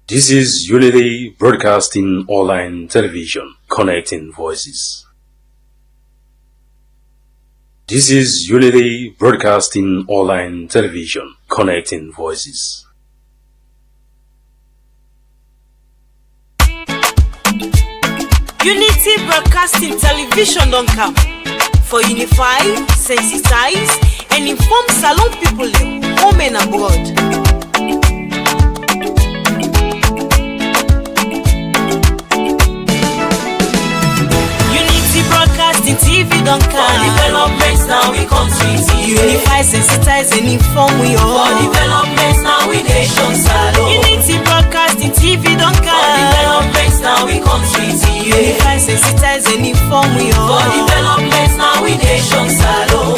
This is Unity Broadcasting Online Television, connecting voices. This is Unity Broadcasting Online Television, connecting voices. Unity Broadcasting Television don't come for unify, sensitize, and inform Salon people home and abroad. Broadcasting TV don't come. For developments now we country TV. Unify, sensitize, and inform we all. For developments now we nation salon. Unity Broadcasting TV don't come. For developments now we country TV. Unify, sensitize, and inform we all. For developments now we nation salon.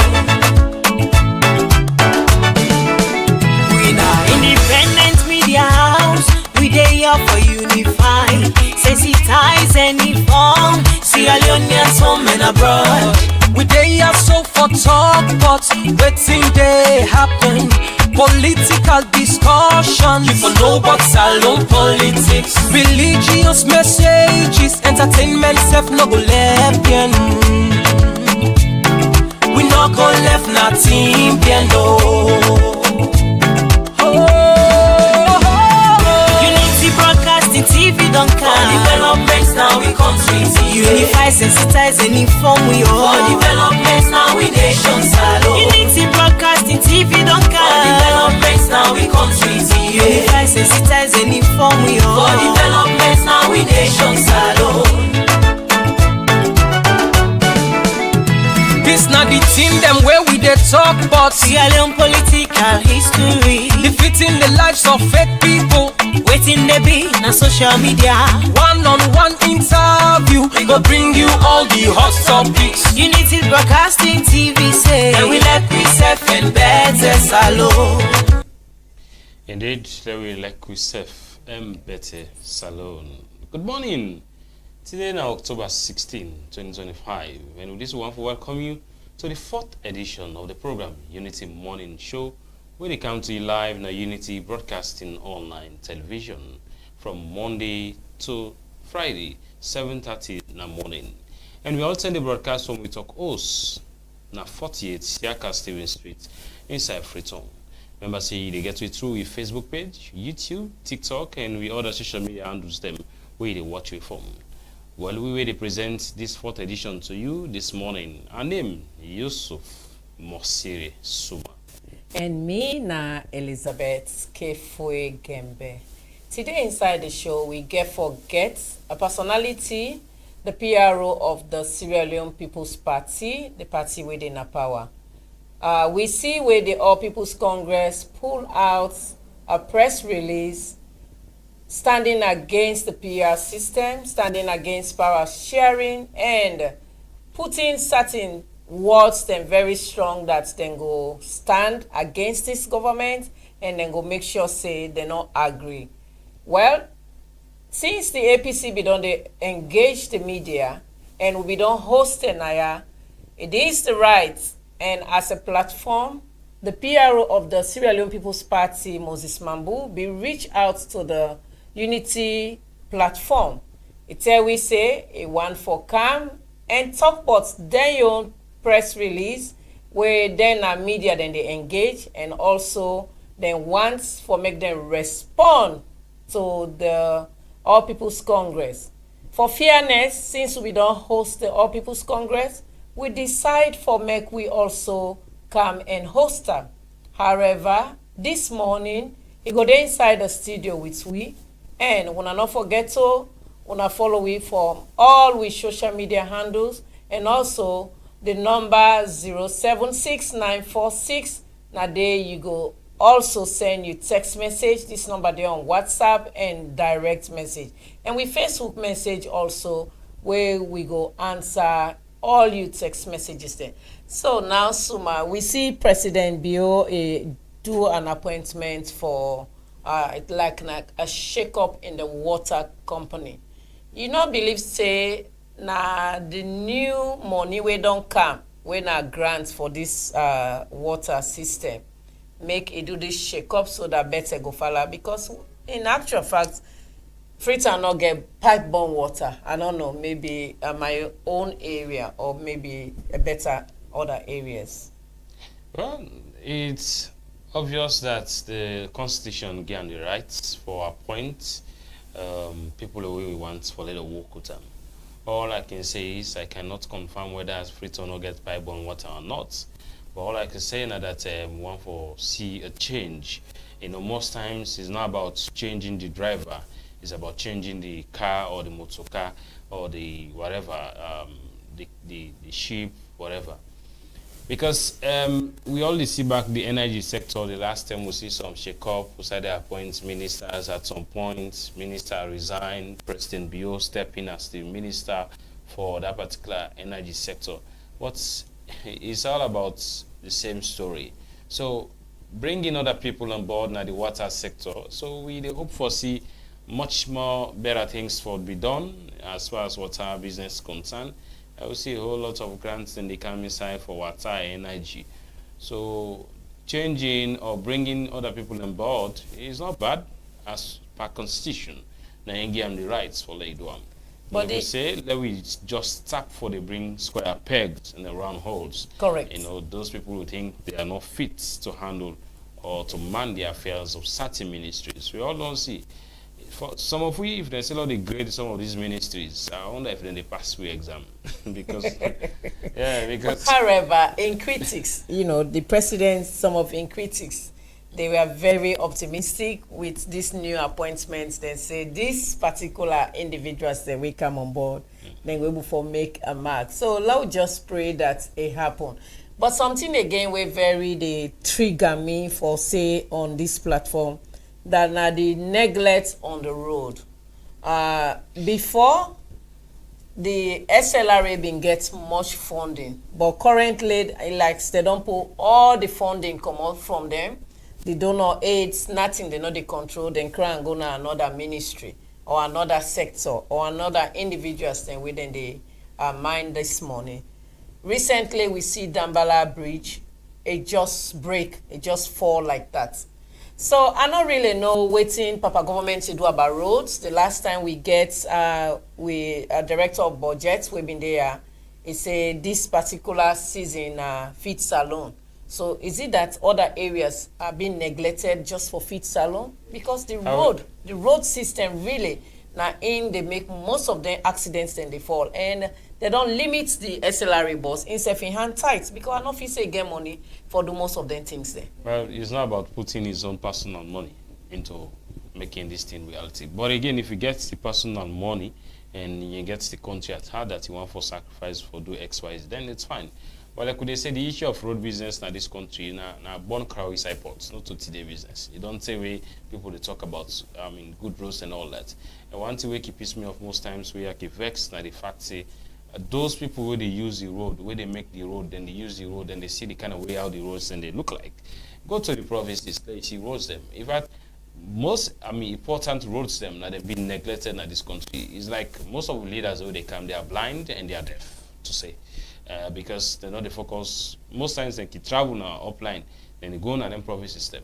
We now independent media house. We dey here for unify, sensitize, and inform. Sierra Leoneans home and abroad. We dey here so for talk, but wetin dey happen? Political discussion. You for know about salon politics. Religious messages, entertainment self no go left bien. We no go left nothing bien no. Unity Broadcasting TV don't come. For developments now we country TV. Unify, sensitize, and inform we all. For developments now we nation salon. Unity Broadcasting TV don't come. For developments now we country TV. Unify, sensitize, and inform we all. For developments now we nation salon. This na the team them where we dey talk about Sierra Leone political history, defeating the lives of fake people. waiting they be na social media. One-on-one interview, we go bring you all the hot topics. Unity Broadcasting TV say, And we let myself and better salon. Indeed, we like yourself and better salon. Good morning. Today now October 16, 2025, and with this one for welcome you to the 4th edition of the program Unity Morning Show, where they come to you live on Unity Broadcasting Online Television from Monday to Friday, 7:30 in the morning. And we also send the broadcast from we talk hosts na 48 Siaka Steven Street inside Freetown. Remember, say they get you through your Facebook page, YouTube, TikTok, and we other social media handles them where they watch you from. Well, we will present this 4th edition to you this morning. Our name, Yusuf Mosiri Suma. And me, na Elizabeth Kefue Gembe. Today inside the show, we get a personality, the PRO of the Sierra Leone People's Party, the party within a power. We see where the All People's Congress pull out a press release standing against the PR system, standing against power sharing, and putting certain words them very strong that then go stand against this government and then go make sure say they not agree. Well, since the APC be done they engage the media and we don't host an it is the right, and as a platform, the PRO of the Sierra Leone People's Party, Moses Mambu, be reach out to the Unity platform. It's here we say a one for come and talk about then your press release where then our media then they engage, and also then wants for make them respond to the All People's Congress. For fairness, since we don't host the All People's Congress, we decide for make we also come and host them. However, this morning he go there inside the studio with we, and wanna not forget to wanna follow we from all we social media handles, and also the number 076946. Now there you go. Also send you text message. This number there on WhatsApp and direct message. And we Facebook message also, where we go answer all you text messages there. So now, Suma, we see President Bio do an appointment for like a shake-up in the water company. You not believe say na the new money we don't come when na grants for this water system make it do this shake-up so that better go follow, because in actual fact Freetown not get pipe-borne water. I don't know, maybe my own area or maybe a better other areas. Well, it's obvious that the Constitution gives the rights for appoint people the way we want for little work with them. All I can say is I cannot confirm whether Freetown will get pipe-borne water or not. But all I can say now that we want to see a change. You know, most times it's not about changing the driver. It's about changing the car or the motor car or the whatever, the ship, whatever. Because we only see back the energy sector. The last time we see some shake-up, we said they appoint ministers at some point. Minister resigned, President Bio stepped in as the minister for that particular energy sector. But it's all about the same story. So bringing other people on board now the water sector. So we hope for see much more better things for be done as far as water business is concerned. I will see a whole lot of grants in the economy side for water and energy. So changing or bringing other people on board is not bad as per constitution. Now you give them the rights for they do. But we say that we just tap for the bring square pegs in the round holes. Correct. You know, those people who think they are not fit to handle or to man the affairs of certain ministries. We all don't see. For some of we, if they say they grade some of these ministries, I wonder if then they pass the exam. because because however, in critics, you know, the president, some of in critics, they were very optimistic with these new appointments. They say these particular individuals that will come on board, then we will make a mark. So let's just pray that it happen. But something again we very they trigger me for say on this platform that now the neglect on the road. Before the SLRA been get much funding, but currently like they don't put all the funding come out from them. The donor aids, nothing they know they control, then cry and go to another ministry or another sector or another individuals then within the mine this money. Recently we see Dambala Bridge, it just break, it just fall like that. So I don't really know waiting Papa government to do about roads. The last time we get a director of budget, we've been there. He said this particular season feed salon. So is it that other areas are being neglected just for feed salon? Because the road system really now they make most of the accidents then they fall, and they don't limit the SLRA boss in hand tight because I don't feel say get money for do most of them things there. Well, it's not about putting his own personal money into making this thing reality. But again, if you get the personal money and you get the country at heart that you want for sacrifice for do X, Y, then it's fine. But like they say, the issue of road business in this country now born crowd is ports, not to today business. You don't say way people they talk about good roads and all that. And one thing we keep piss me off most times we are keep vexed now the fact say those people where they use the road, where they make the road, then they use the road, and they see the kind of way how the roads and they look like. Go to the provinces, you see roads them. In fact, most important roads them that have been neglected in this country is like most of the leaders where they come, they are blind and they are deaf to say. Because they're not the focus. Most times they can travel now upline, then they go on them province system.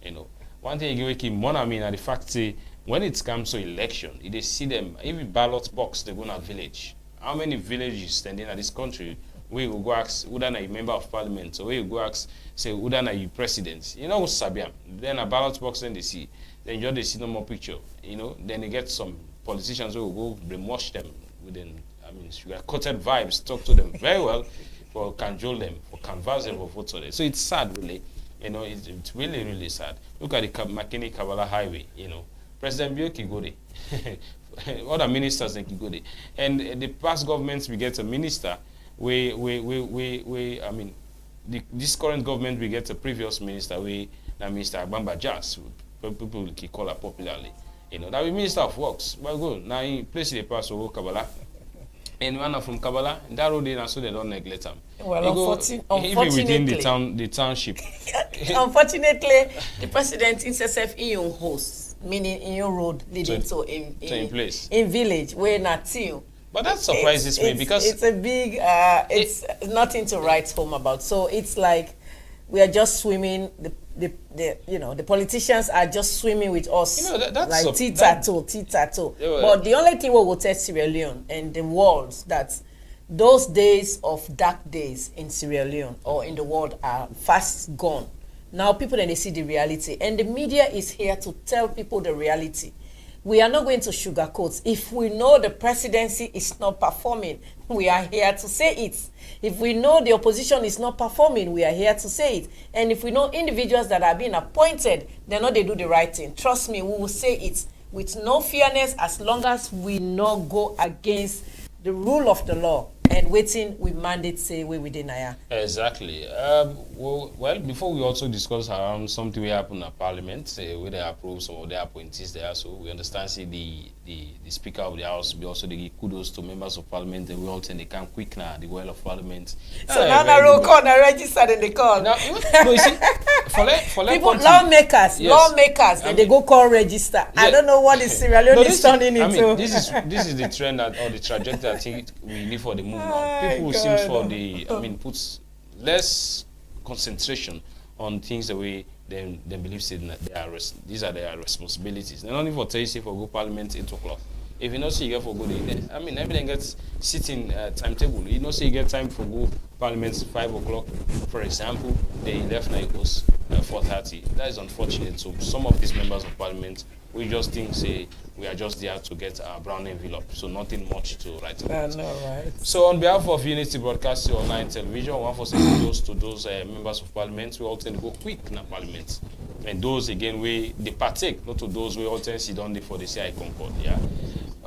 You know, one thing you keep more the fact say when it comes to election, they see them even ballot box they go in a village. How many villages standing in this country where you go ask whether you member of parliament, so where you go ask say whether you president, you know Sabiam. Then a ballot box then they see, then you see no more picture, you know, then they get some politicians who will go brainwash them within sugar-coated vibes, talk to them very well for cajole them, for canvass them, for vote for them. So it's sad, really. You know, it's really, really sad. Look at the Makini Kavala Highway, you know. President Bio Kigode, other ministers in Kigode. And the past governments, we get a minister, this current government, we get a previous minister, Minister Agbamba Jas, people call her popularly. You know, that we Minister of Works. Well, good. Now he places the pass over Kabbalah. And one from Kabbalah, that road in so they don't neglect them. Well, unfortunately, even within the township. Unfortunately, the president himself in your host, meaning in your road leading to in place. In village where not till. But that surprises me because it's a big it's nothing to write home about. So it's like we are just swimming. The politicians are just swimming with us, that's like tit-tat-toe. Yeah, But the only thing we will tell Sierra Leone and the world that those days of dark days in Sierra Leone or in the world are fast gone. Now people then they see the reality, and the media is here to tell people the reality. We are not going to sugarcoat. If we know the presidency is not performing, we are here to say it. If we know the opposition is not performing, we are here to say it. And if we know individuals that are being appointed, they know they do the right thing. Trust me, we will say it with no fairness as long as we not go against the rule of the law and waiting we mandate say we within Naya. Exactly. Well, before we also discuss around something we happen at Parliament, where they approve some of the appointees there, so we understand see the Speaker of the House, we also they give kudos to members of Parliament, and we all think they come quick now, the well of Parliament. So now the roll call, now registered in the call. Now, no, you see, for people, lawmakers, yes. then they go call register. Yeah. I don't know what the Sierra Leone is turning into. This is the trend or the trajectory I think we need for the move now. People God. seems for puts less concentration on things the way they believe these are their responsibilities. Not only for Thursday for go Parliament 8 o'clock. If you not see you get for go there, everything gets sitting timetable. You not see you get time for go Parliament 5 o'clock. For example, they left Naikos 4:30. That is unfortunate. So some of these members of Parliament, we just think say we are just there to get our brown envelope, so nothing much to write about. I know, right? So on behalf of Unity Broadcasting Online Television, one for saying those to those members of Parliament, we all tend to go quick in Parliament. And those again, they partake, not to those we all tend to sit down for the CI Concord. Yeah.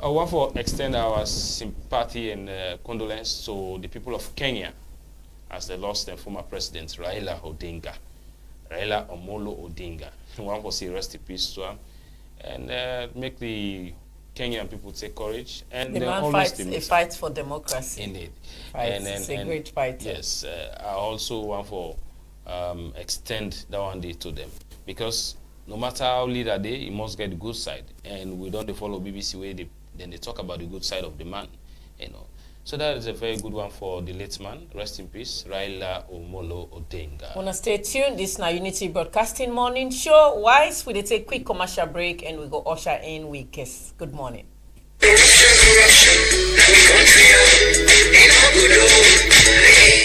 I want to extend our sympathy and condolence to the people of Kenya as they lost their former president, Raila Amolo Odinga. I want to say rest in peace to him. And make the Kenyan people take courage. And the man fights a fight for democracy. Indeed. It's a great fight. Yes, I also want to extend that one day to them. Because no matter how leader they, you must get the good side. And we don't follow BBC way, then they talk about the good side of the man. So that is a very good one for the late man. Rest in peace, Raila Omolo Odinga. Wanna stay tuned. This is now Unity Broadcasting Morning Show. Wise, we take a quick commercial break and we go usher in Weekest. Good morning.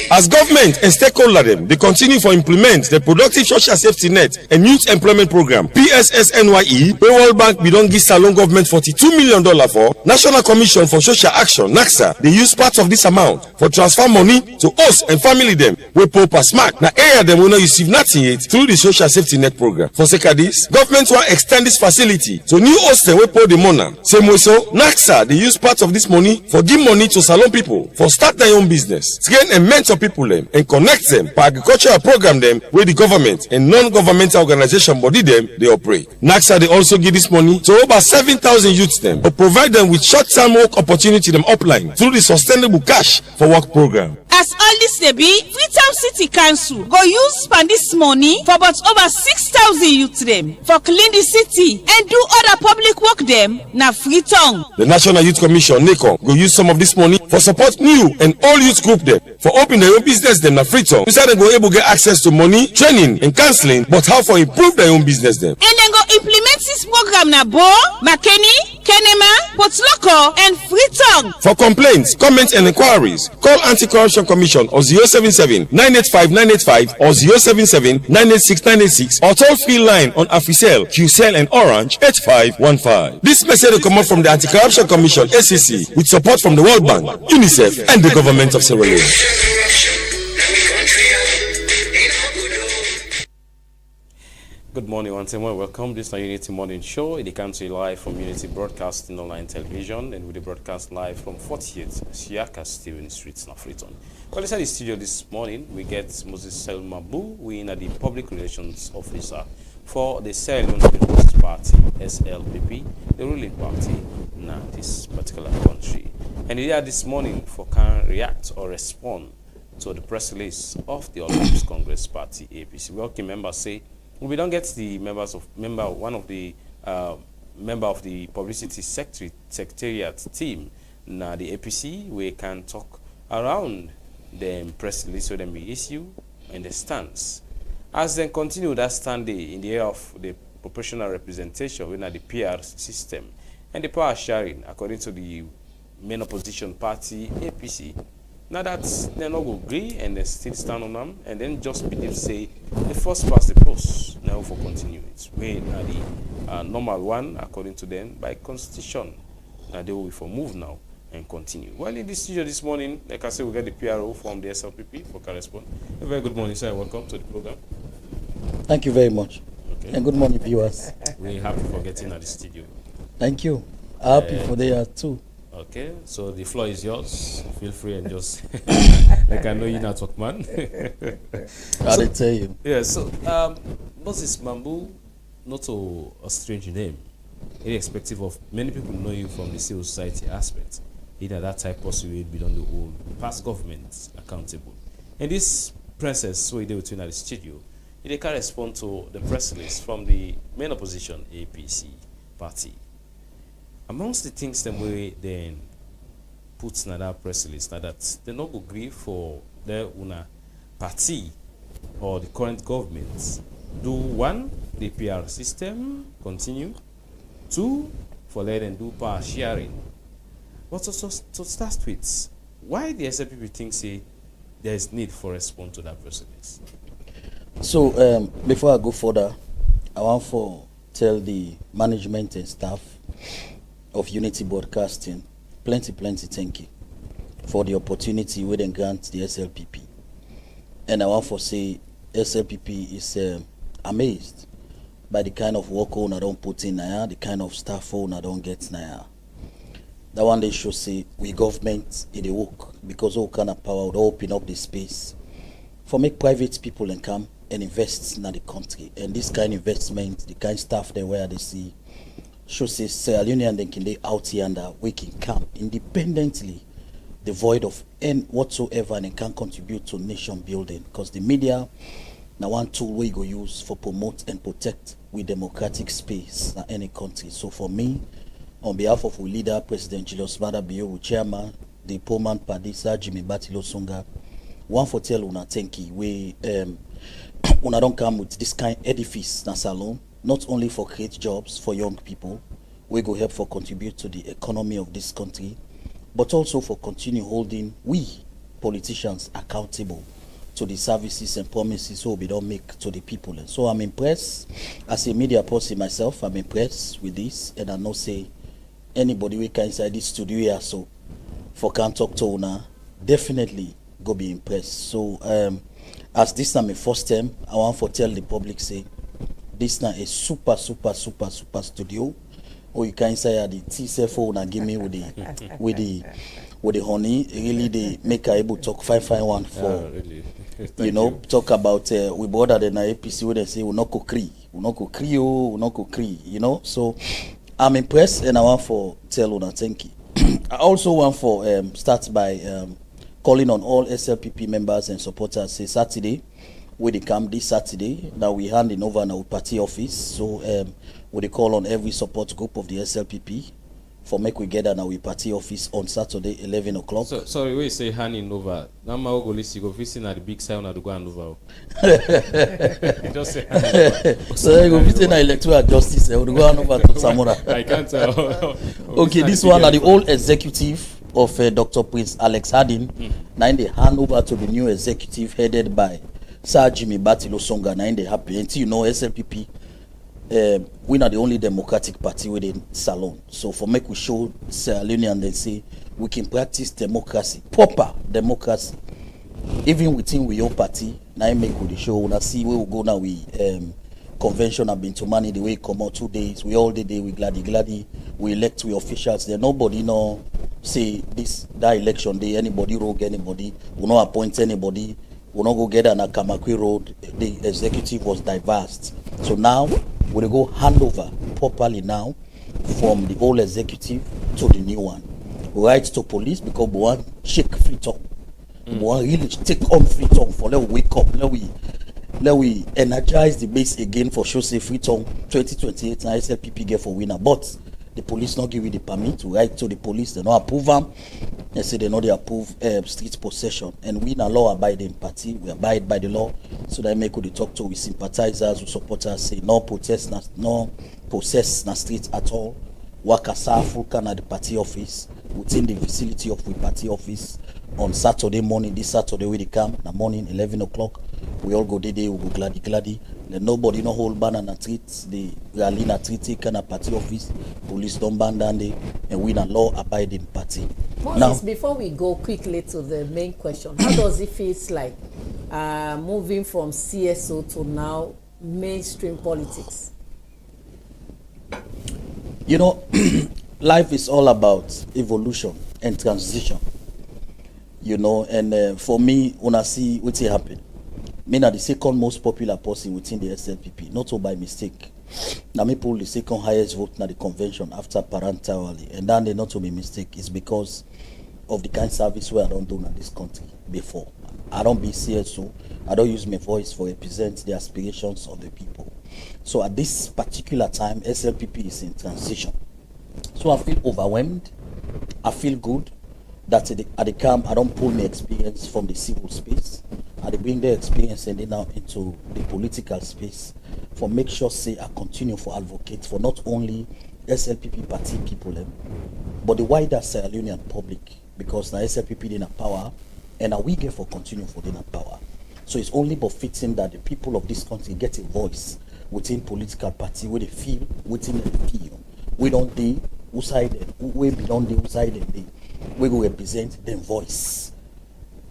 As government and stakeholder them, they continue to implement the Productive Social Safety Net and Youth Employment Program (PSSNYE). The World Bank we don't give Salon government $42 million for. National Commission for Social Action (NACSA) they use part of this amount for transfer money to us and family them. We pay per smack. Now area them will not receive nothing yet through the Social Safety Net Program. For sake of this, government will extend this facility to new hostel we pay the money. Same way so, NACSA they use part of this money for give money to Salon people for start their own business. Train and mentor people them and connect them for agricultural program them where the government and non-governmental organization body them they operate. NACSA they also give this money to over 7,000 youths them to provide them with short-term work opportunity them upline through the Sustainable Cash for Work program. As all this dey be, Freetown City Council go use spend this money for about over 6,000 youth them for clean the city and do other public work them na Freetown. The National Youth Commission (NACOM) go use some of this money for support new and old youth group them for open their own business them na Freetown. Inside they go able get access to money, training and counseling, but how for improve their own business them. And then go implement this program na Bo, Makeni, Kenema, Potloko and Freetown. For complaints, comments and inquiries, call Anti-Corruption Commission or 077-985-985 or 077-986-986 or toll-free line on Africell, QCell and Orange 8515. This message will come out from the Anti-Corruption Commission (ACC) with support from the World Bank, UNICEF and the government of Sierra Leone. Good morning once again. Welcome. This is the Unity Morning Show. It comes to you live from Unity Broadcasting Online Television, and we broadcast live from 48 Siaka Steven Street, Freetown. Well, inside the studio this morning, we get Moses Selmabu, we are the Public Relations Officer for the Sierra Leone People's Party (SLPP), the ruling party in this particular country. And here this morning for can react or respond to the press release of the All People's Congress Party (APC). Welcome members say. We don't get the member of the publicity secretariat team now the APC. We can talk around the press release so then we issue and the stance As they continue that standing in the area of the proportional representation within the PR system and the power sharing, according to the main opposition party, APC, now that they not go agree and they still stand on them, and then just believe say the first past the post now for continue. It's way the normal one according to them by constitution. Now they will for move now and continue. Well, in this studio this morning, like I said, we get the PRO from the SLPP for correspondent. A very good morning, sir. Welcome to the program. Thank you very much. Okay. And good morning, viewers. We're happy for getting at the studio. Thank you. Happy for there too. Okay, so the floor is yours. Feel free and just like I know you not talk, man. I did tell you. Yeah, so Moses Mambu, not a strange name, irrespective of many people know you from the civil society aspect. Either that type possibly beyond the whole past government accountable. And this process, so we do between at the studio, it correspond to the press release from the main opposition APC party. Amongst the things that we then put in that press release, that they not agree for the party or the current government do one, the PR system continue, two, for let them do power sharing. But to start with, why the SLPP think say there is need for response to that press release? So before I go further, I want to tell the management and staff of Unity Broadcasting plenty thank you for the opportunity we then grant the SLPP. And I want to say SLPP is amazed by the kind of work owner don't put in now, the kind of staff owner don't get now. That one they should say we government in the work because all kind of power would open up the space for make private people and come and invest in the country. And this kind of investment, the kind of staff they where they see should say Sierra Leonean then can they out here and we can come independently, devoid of any whatsoever, and can contribute to nation building. Because the media now one tool we go use for promote and protect with democratic space in any country. So for me, on behalf of our leader, President Julius Maada Bio, chairman, the Poman Padisa, Jimmy Batilo Songa, one for tell una thank you. We una don't come with this kind of edifice na salon, not only for create jobs for young people, we go help for contribute to the economy of this country, but also for continue holding we politicians accountable to the services and promises so we don't make to the people. And so I'm impressed as a media person myself. I'm impressed with this, and I know say anybody we can inside this studio here so for can talk to una definitely go be impressed. So as this is my first time, I want to tell the public say this now is super studio. Or you can say the TCFO na give me with the honey. Really they make her able to talk fine one for Really. you know talk about we border the APC where they say we not go cree, you know. So I'm impressed and I want for tell una thank you. I also want for start by calling on all SLPP members and supporters. Say Saturday, we they come this Saturday. Now we handing over in our party office. So we they call on every support group of the SLPP for make we gather now we party office on Saturday 11 o'clock. So sorry, when you say handing over, now my go list you go visit at the big sign to go hand over. You just say handing over. So you go visit the electoral justice. We go hand over to Samora. I can't tell. Okay, this one are the old executive of Dr. Prince Alex Harding. Now they hand over to the new executive headed by Sir Jimmy Batilo Songa. Now they happy. Until you know SLPP, we are the only democratic party within Salon. So for make we show Sierra Leone and they say we can practice democracy, proper democracy, even within we own party. Now make we show. When I see where we go now, we convention have been to money the way it come out 2 days. We all the day we gladdy. We elect we officials there. Nobody know say that election day anybody rogue anybody. We not appoint anybody. We not go get on a Kamakwi road. The executive was diverse. So now we go hand over properly now from the old executive to the new one. Right to police because we want shake Freetown. We want really take on Freetown for let we wake up. Let we energize the base again for sure say Freetown 2028 and SLPP get for winner. But the police not give you the permit to write to the police, they not approve them. They say they know they approve street possession, and we in a law-abiding party, we abide by the law. So that make we talk to we sympathizers, we supporters, say no protest, no possess na street at all. Work as full can at the party office within the vicinity of the party office on Saturday morning. This Saturday we come na morning 11 o'clock. We all go there, we go gladdy. Then nobody no hold ban and treat the rally na treat kind of party office. Police don't ban down there, and we in a law-abiding party. Moses, now, before we go quickly to the main question, how does it feel like moving from CSO to now mainstream politics? You know, life is all about evolution and transition. You know, and for me, when I see what's happen, me na the second most popular person within the SLPP, not all by mistake. Now me pull the second highest vote na the convention after Parantawali, and then they not to be mistake. It's because of the kind of service where I don't do in this country before. I don't be CSO. I don't use my voice for represent the aspirations of the people. So at this particular time, SLPP is in transition. So I feel overwhelmed. I feel good that at the camp I don't pull my experience from the civil space. I bring their experience and then now into the political space for make sure say I continue for advocate for not only SLPP party people, but the wider Sierra Leonean public, because now SLPP in a power and now we get for continue for in a power. So it's only but fitting that the people of this country get a voice within political party where they feel within the feel. We don't do who side them, we belong who side them. We will represent them voice,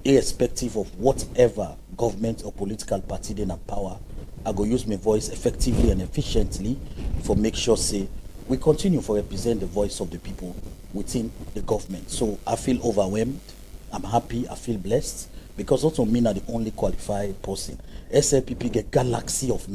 irrespective of whatever government or political party they in power. I go use my voice effectively and efficiently for make sure say we continue for represent the voice of the people within the government. So I feel overwhelmed. I'm happy. I feel blessed. Because also me not the only qualified person. SLPP get galaxy of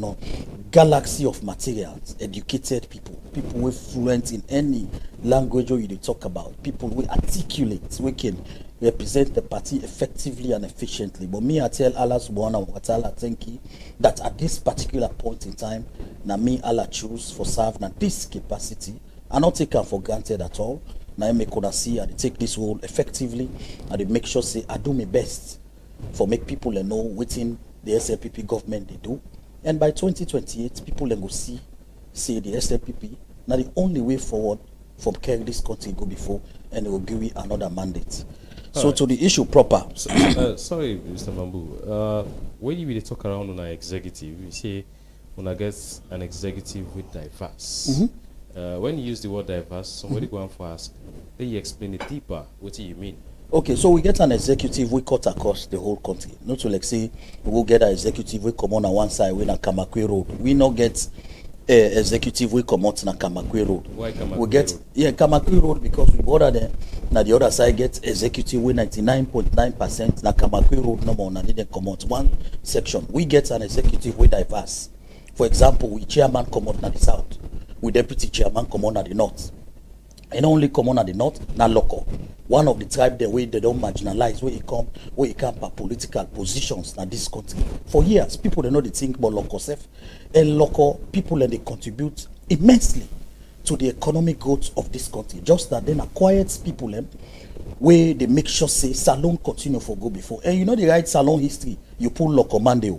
materials, educated people who are fluent in any language you talk about, people who articulate, we can represent the party effectively and efficiently. But me, I tell Allah subhanahu wa ta'ala, thank you, that at this particular point in time, now me Allah choose for serve now this capacity. I not take her for granted at all. Now I make see I take this role effectively, and make sure say I do my best for make people know within the SLPP government they do. And by 2028, people will see the SLPP now the only way forward from carry this country go before, and it will give you another mandate. So right. To the issue proper. Sorry, Mr. Bamboo. When you really talk around on our executive, you say when I get an executive with diverse. When you use the word diverse, somebody go and ask, then you explain it deeper. What do you mean? Okay, so we get an executive we cut across the whole country. Not to like say we will get an executive we come on one side we na Kamakwe Road. We not get executive we come out na Kamakwe Road. Why Kamakwe we get Road? Yeah, Kamakwe Road because we border there. Now the other side get executive we 99.9% na Kamakwe Road no more. Now they come out one section. We get an executive we diverse. For example, we chairman come out na the south. We deputy chairman come out na the north. And only come on at the north, na local. One of the tribe the way they don't marginalize where it come by political positions in this country. For years, people they know they think about local self. And local people and they contribute immensely to the economic growth of this country. Just that then acquired people where they make sure say Salon continue for go before. And you know the right Salon history, you pull local man there.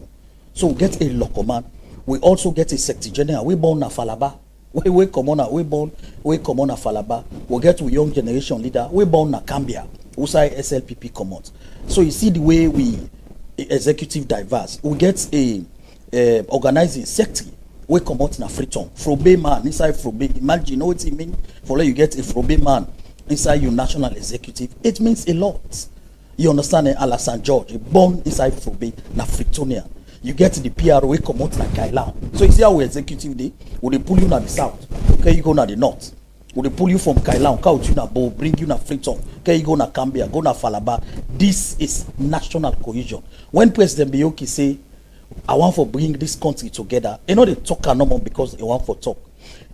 So we get a local man. We also get a secretary general. We born na Falaba. We come on a Falaba. We get to young generation leader. We born na Cambia. We say SLPP come out. So you see the way we executive diverse. We get a organizing secretary. We come out na Freetown. Frobe man inside Frobe. Imagine, you know what it mean? For like you get a Frobe man inside your national executive. It means a lot. You understand? Alassane George born inside Frobe na Freetonian. You get the PRO, we come out like Kailan. So you see how we executive day, we pull you na the south, okay, you go na the north. We pull you from Kailan, count you na Bo, bring you na Freetown, okay, you go na Cambia, go na Falaba. This is national cohesion. When President Biyoki say, I want to bring this country together, you know they talk no more because they want to talk.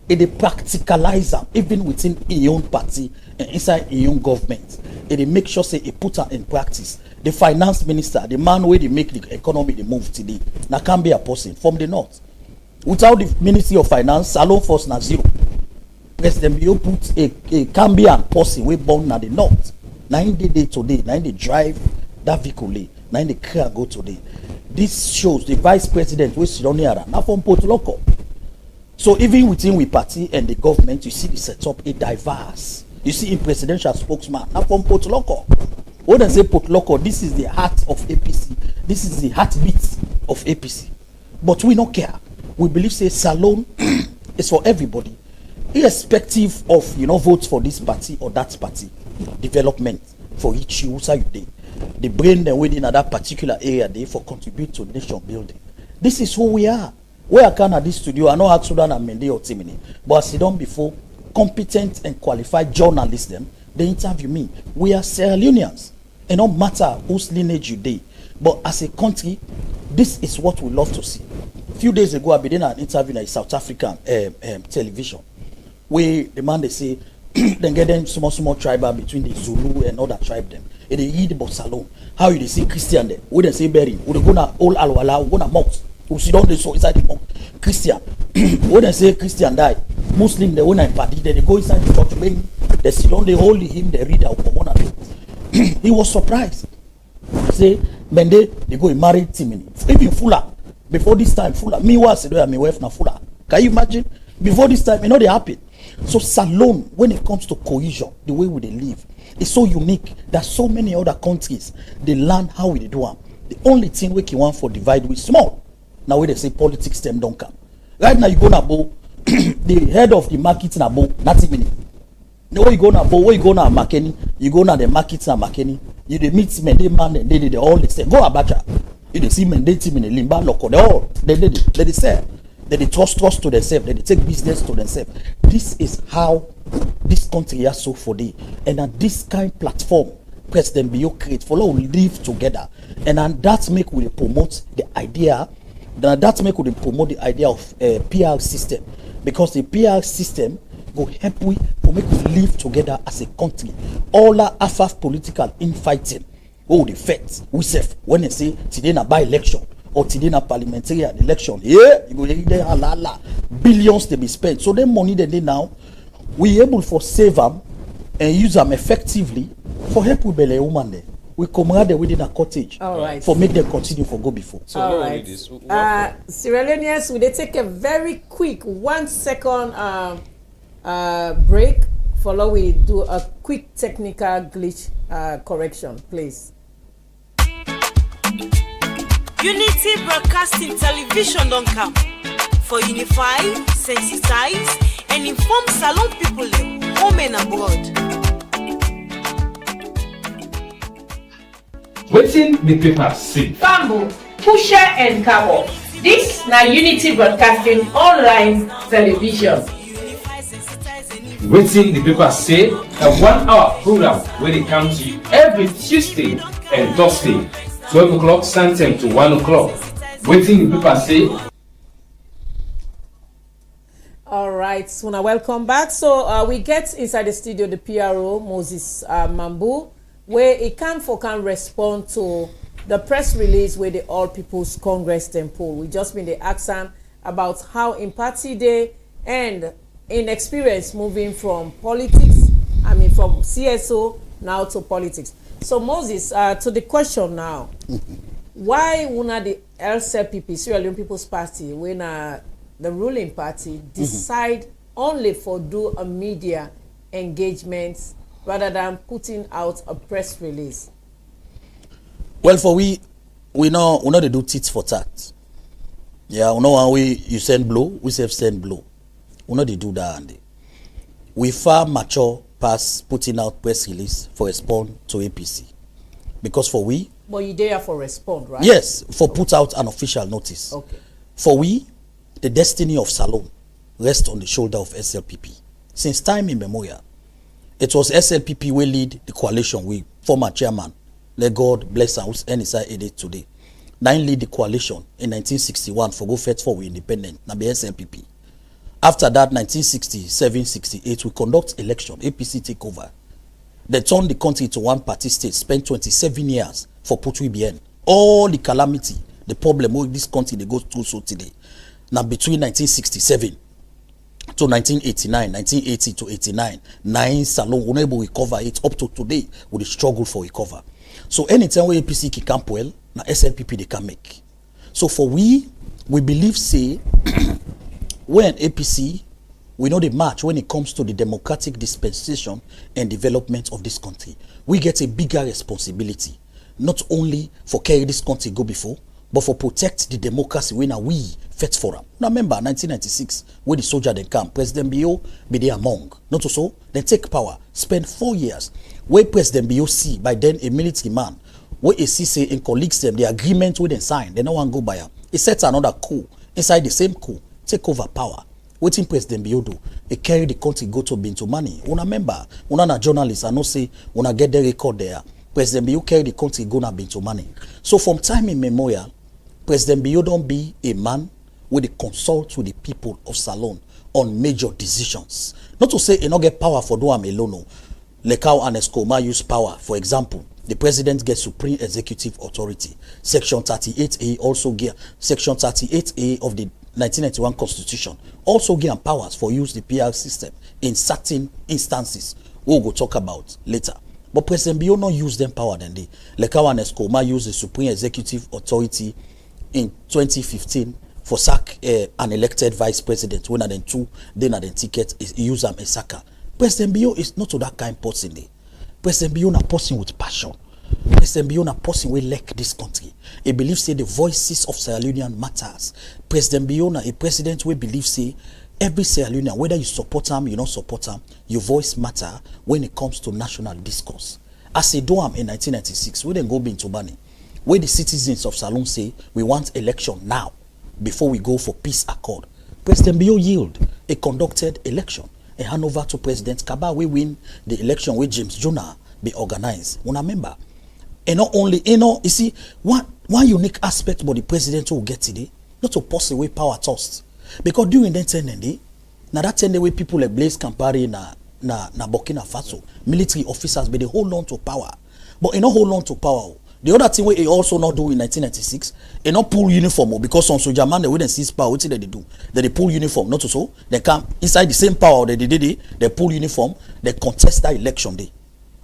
They practicalize them, even within his own party and inside his own government. They make sure say he put her in practice. The finance minister, the man where they make the economy they move today, now can be a person from the north. Without the Ministry of Finance, Salon force na zero. President Bio put a Cambian person we born na the north. Now in the day today, now in the drive that vehicle, now in the car go today. This shows the vice president wey sit down here now from Port Local. So even within we party and the government, you see the setup a diverse. You see in presidential spokesman now from Port Local. When I say Port Local, this is the heart of APC. This is the heartbeat of APC. But we don't care. We believe say Salone is for everybody, irrespective of votes for this party or that party. Development for each user you dey. The brain then within that particular area they for contribute to nation building. This is who we are. We are kind of this studio. I know how Sudan and Mende or Timini, but I sit down before competent and qualified journalists them. They interview me. We are Sierra Leoneans. It don't matter whose lineage you dey, but as a country, this is what we love to see. A few days ago, I been in an interview at South African television, where the man they say then get them small tribal between the Zulu and other tribe them. And they eat about Salone. How you they see Christian there? We they say bury. We they go na all Alwala. We go na mosque. We sit down they so inside the mosque. Christian. When they say Christian die, Muslim they when I party they go inside the church. They sit down they hold him. They read out common. He was surprised. Say Mende they go and marry Timini. Even Fuller. Before this time Fuller. Me was my wife na Fuller. Can you imagine? Before this time they happen. So Salone, when it comes to cohesion, the way we they live, is so unique that so many other countries they learn how we do them. The only thing we can want for divide with small. Now when they say politics them don't come. Right now you go na Bo, the head of the market na Bo, nothing minute. No you go na Bo, where you go na Makeni, you go na the market na Makeni, you they meet Mende man and they all the same. Go Abacha, you they see Mende team in the Limba Loco, they all they say. They trust to themselves. They take business to themselves. This is how this country has so for day. And at this kind of platform, President Bio create for all live together. And that make we promote the idea. That make we promote the idea of PR system, because the PR system go help we to make we live together as a country. All our affaf political infighting, the effect we self when they say today na by election. Or today na parliamentary election, yeah, you go there billions to be spent. So the money that they now we able for save them and use them effectively for help with Bele woman there. We come right there within a cottage. All right. For make them continue for go before. So all right. Sierra Leoneans, will they take a very quick 1 second break? Follow we do a quick technical glitch correction, please. Unity Broadcasting Television don't come for unify, sensitize, and inform Salone people home and abroad. Waiting the paper see. Bamboo, Pusher and Cabo. This na Unity Broadcasting Online Television. Waiting the paper say, a 1 hour program where they come to you every Tuesday and Thursday. 12 o'clock, Santem to 1 o'clock. Waiting the people say. All right, so now welcome back. So we get inside the studio the PRO Moses Mambu, where he can respond to the press release where the All People's Congress temple. We just been the action about how in party day and in experience moving from politics, from CSO now to politics. So Moses, to the question now, why wouldn't the LCPP, Sierra Leone People's Party, when the ruling party decide only for do a media engagement rather than putting out a press release? Well, for we know they do tit for tat. Yeah, we know when you send blow, we send blow. We know they do that, and we far mature past putting out press release for respond to APC, because for we. But you there for respond, right? Yes, for put out an official notice. Okay. For we, the destiny of Salone rests on the shoulder of SLPP. Since time immemorial, it was SLPP will lead the coalition with former chairman, let God bless us, NSI aided today. Nine lead the coalition in 1961 for go fight for we independent, na be SLPP. After that, 1967-68, we conduct election, APC take over. They turned the country to one party state, spent 27 years for Putri BN. All the calamity, the problem with this country they go through so today. Now between 1967 to 1989, 1980 to 89. 9 Salon, we not able to recover it up to today with the struggle for recover. So anytime we APC can camp well, na SLPP they can make. So for we believe say when APC, we know the march when it comes to the democratic dispensation and development of this country. We get a bigger responsibility, not only for carry this country go before, but for protect the democracy when we fight for them. Now remember 1996, when the soldier then come, President Bio be there among. Not so, then take power, spend 4 years. Where President Bio see by then a military man, where a CC and colleagues them, the agreement with them sign, they no one go by. He sets another coup inside the same coup, take over power. Waiting President Bio do, he carry the country go to Bintu money. Una member, una na journalist, I know say, una get the record there. President Bio carry the country go na Bintu money. So from time immemorial, President Bio don't be a man with the consult with the people of Salon on major decisions. Not to say he not get power for do am alone. No. Lekau and Escoma use power. For example, the president gets supreme executive authority. Section 38A also get Section 38A of the 1991 Constitution also give powers for use the PR system in certain instances. We'll go talk about later. But President Bio not use them power then they. Lekau and Escoma use the supreme executive authority in 2015 for sack an elected vice president when then two then the ticket is use them a sacker. President Bio is not to that kind of person. President Bio na person with passion. President Bio na person will like this country. He believes say the voices of Sierra Leonean matters. President Bio na a president will believe say every Sierra Leonean, whether you support him, you don't support him, your voice matter when it comes to national discourse. As they do in 1996, we then go into money. Where the citizens of Salon say we want election now before we go for peace accord. President Bio yield a conducted election and hand over to President Kaba. We win the election with James Jonah be organized. Una member. And not only, you see, one unique aspect about the president will get today, not to pass away power tossed. Because during that 10 day, now that 10 day way people like Blaise Compaoré na Burkina Faso, military officers, but they hold on to power. But they not hold on to power. The other thing we also not do in 1996, they not pull uniform because some soldier man they wouldn't seize power. What did they do? They pull uniform, not so. They come inside the same power they did it. They pull uniform. They contest that election day.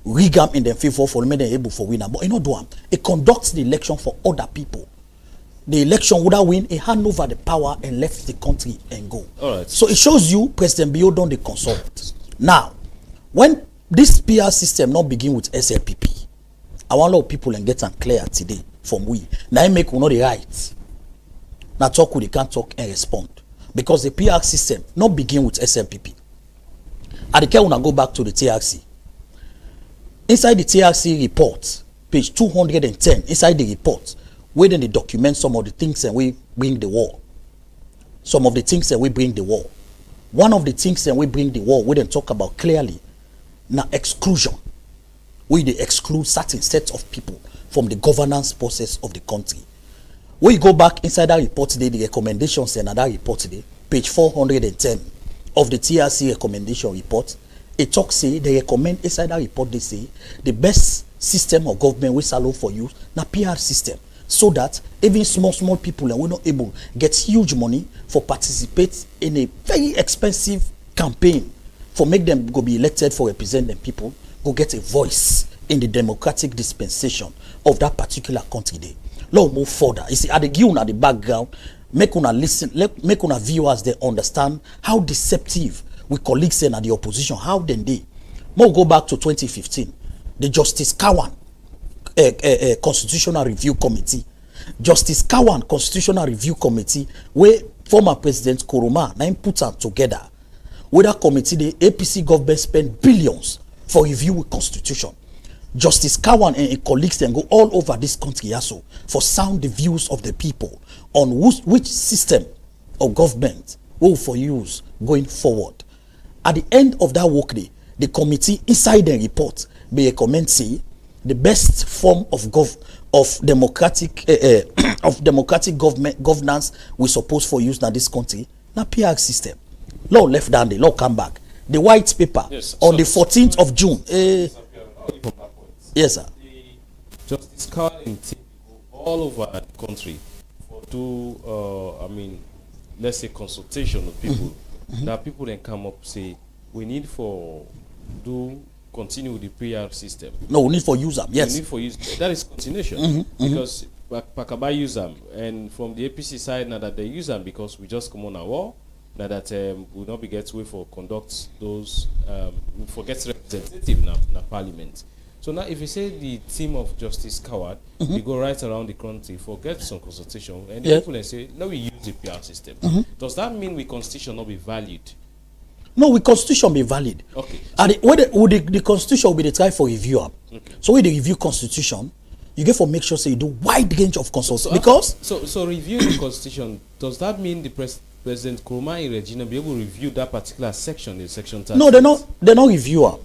Rig them in their favor for them able for winner. But you know do it conducts the election for other people. The election would have win, he hand over the power and left the country and go. All right. So it shows you President Bio don't they consult. Now, when this PR system not begin with SLPP, I want a lot of people and get them clear today from we. Now I make we know the right. Now talk with they can't talk and respond. Because the PR system not begin with SLPP. At the care when I go back to the TRC. Inside the TRC report, page 210, inside the report, where then they document some of the things that we bring the war. Some of the things that we bring the war. One of the things that we bring the war, we then talk about clearly, now exclusion. We they exclude certain sets of people from the governance process of the country. When you go back inside that report today, the recommendations in that report today, page 410 of the TRC recommendation report, it talks say they recommend inside that report they say the best system of government we allow for you na PR system, so that even small people and we're not able get huge money for participate in a very expensive campaign for make them go be elected for represent them people, go get a voice in the democratic dispensation of that particular country day. Let's move further. You see, at the given at the background, make una listen, make una viewers they understand how deceptive we colleagues and at the opposition, how then they. More go back to 2015, the Justice Kawan Constitutional Review Committee. Justice Kawan Constitutional Review Committee, where former President Kuruma now put them together. With that committee, the APC government spent billions for review with constitution. Justice Kawan and his colleagues then go all over this country also for sound the views of the people on which system of government will for use going forward. At the end of that workday, the committee inside the report may recommend say the best form of democratic governance we suppose for use in this country na PR system. Law left down the law come back. The white paper on the 14th of June. Yes, sir. The Justice Carlin all over the country for do let's say consultation of people that people then come up say we need for continue with the PR system. No, we need for use them. Yes. We need for use. That is continuation because Pakaba use them, and from the APC side now that they use them because we just come on our wall. Now that we not be get way for conduct those for get representative now Parliament. So now if you say the team of Justice Coward, we go right around the country for get some consultation, and people then say, let me use the PR system. Does that mean we constitution not be valid? No, we constitution be valid. Okay. And the constitution will be the try for review. Okay. So when they review constitution, you get for make sure say you do wide range of consultation. Because so reviewing the constitution, does that mean the President Nkrumah in Regina be able to review that particular section in section 30? No, they're not reviewer.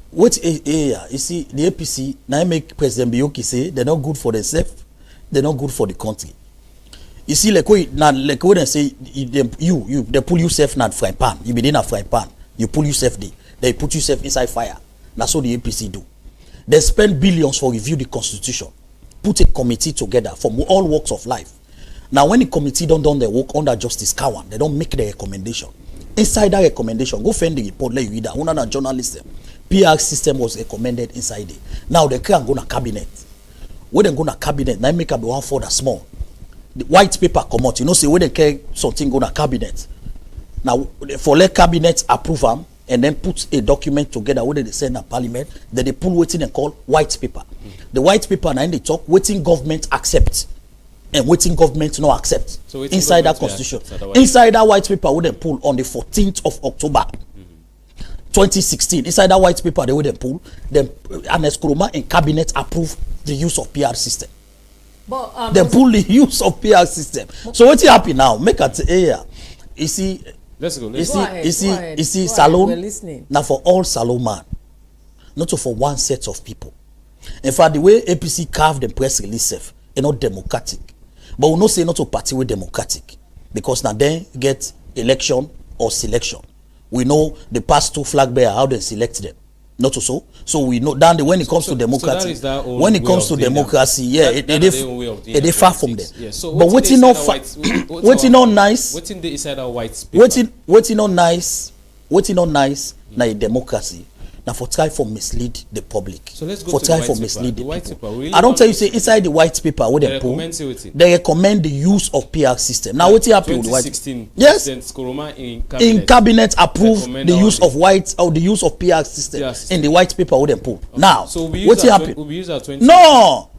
What you see, the APC now make President Bioki say they're not good for themselves, they're not good for the country. You see, like when they say they pull yourself in a frying pan, you be in a frying pan, you pull yourself there, they put yourself inside fire. That's what the APC do. They spend billions for review the constitution, put a committee together from all walks of life. Now, when the committee don't do their work under Justice Cowan, they don't make the recommendation. Inside that recommendation, go find the report, let you read that. One of the journalists, PR system was recommended inside it. Now they can't go to cabinet. When they go to cabinet, now make up one for the small. The white paper come out. You know, say when they care something go to cabinet. Now for let cabinet approve them and then put a document together where they send to Parliament, then they pull waiting and call white paper. The white paper now they talk waiting government accept and waiting government no accept. So inside that constitution, inside that white paper where they pull on the 14th of October. 2016, inside that white paper, they would pull them. Ernest Nkrumah and cabinet approve the use of PR system. But they pull the use of PR system. So what's happening now? Make it here. You see, let's go. You see, salon. Now for all salon man, not for one set of people. In fact, the way APC carved the press release, is not democratic. But we not say not to party with democratic because now then get election or selection. We know the past two flag bearers, how they select them. Not so. So we know down when it comes to democracy. When it comes to democracy, yeah, it is far from them. Yeah, so but waiting on nice. Waiting the inside our white space. Waiting on nice. Na a democracy. Now for try for mislead the public. So let's go for to try the for white mislead paper. the people. Really I don't tell you say inside the white paper where they pull. They recommend the use of PR system. Now what's happening with the white? 2016. Yes. In cabinet approve the use of the use of PR system in the white paper where they pull. Okay. Now so what's happening? No,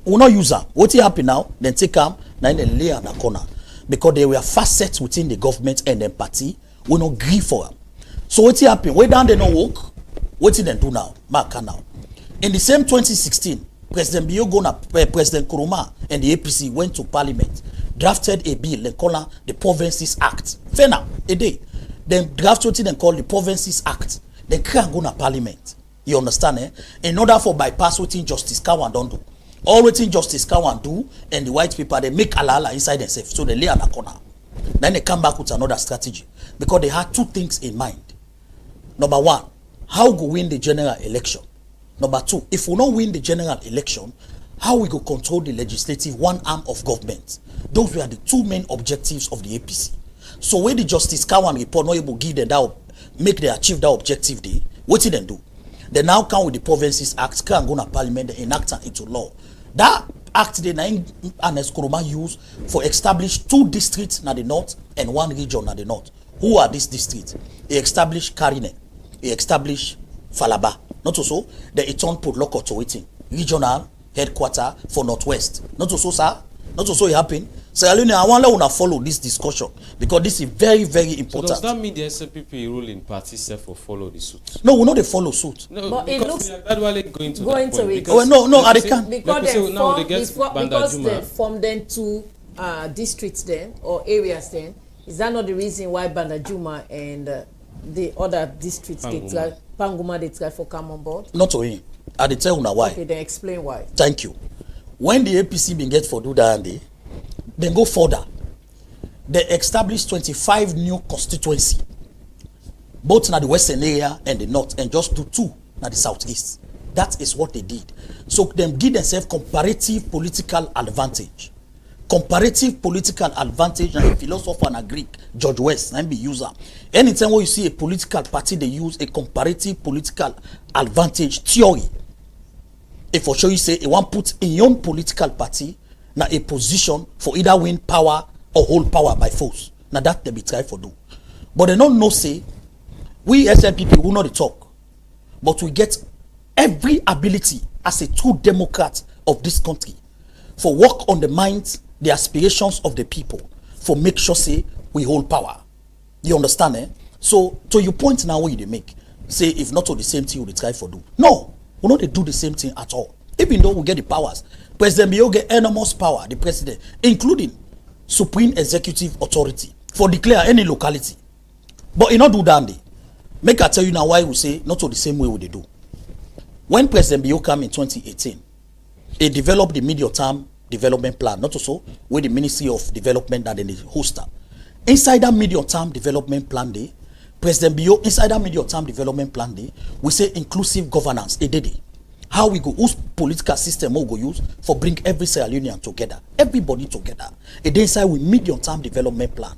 we not use them. What's happening now? Then take them. Now they lay on the corner because they were facets within the government and the party. We not agree for them. So what's happening? Way down they no work. What did they do now? Mark now. In the same 2016, President President Nkrumah and the APC went to Parliament, drafted a bill they call the Provinces Act. Fair now, a day. Then drafted it and called the Provinces Act. They can't go to Parliament. You understand, eh? In order for bypass what Justice Cowan don't do. All what Justice Cowan do and the white paper, they make alala inside themselves. So they lay on a corner. Then they come back with another strategy. Because they had two things in mind. Number one, how we win the general election. Number two, if we don't win the general election, how we go control the legislative one arm of government. Those were the two main objectives of the APC. So when the Justice Cowan report not able to give them that, make them achieve that objective day, what did they do? They now come with the Provinces Act, can go to Parliament and enact it into law. That act they Ernest Nkrumah used for establish 2 districts in the north and 1 region in the north. Who are these districts? He established Karine. He established Falaba. Not so, the Eton put local to waiting. Regional headquarter for Northwest. Not so, sir. Not so it happened. So I want to follow this discussion because this is very, very important. So does that mean the SNPP ruling party self will follow the suit? No, we know they follow suit. No, but because it looks we are gradually going to it. They can't. Because they form them 2 districts then or areas then. Is that not the reason why Bandajuma and the other districts Panguma they try for come on board? Not to him. I tell you now why. Okay, then explain why. Thank you. When the APC been get for do that and they go further. They established 25 new constituency, both in the western area and the north, and just do 2 in the southeast. That is what they did. So them give themselves comparative political advantage. comparative political advantage na a philosopher na Greek, George West, na be user. Anytime when you see a political party, they use a comparative political advantage theory. If for sure you say you want put in your own political party na a position for either win power or hold power by force. Now that they be try for do. But they don't know say we SNPP will not talk, but we get every ability as a true democrat of this country for work on the minds, the aspirations of the people, for make sure say we hold power. You understand, eh? So to your point now, what you make say if not all the same thing we try for do. No, we not do the same thing at all. Even though we get the powers, President Bio get enormous power, the president, including supreme executive authority for declare any locality. But he not do that. Make I tell you now why we say not all the same way we they do. When President Bio came in 2018, he developed the medium-term development plan, not also with the Ministry of Development that they host. Inside that medium-term development plan day, President Bio, inside that medium-term development plan day, we say inclusive governance, how we go, whose political system we go use for bring every Sierra Leonean together, everybody together. Inside with medium-term development plan.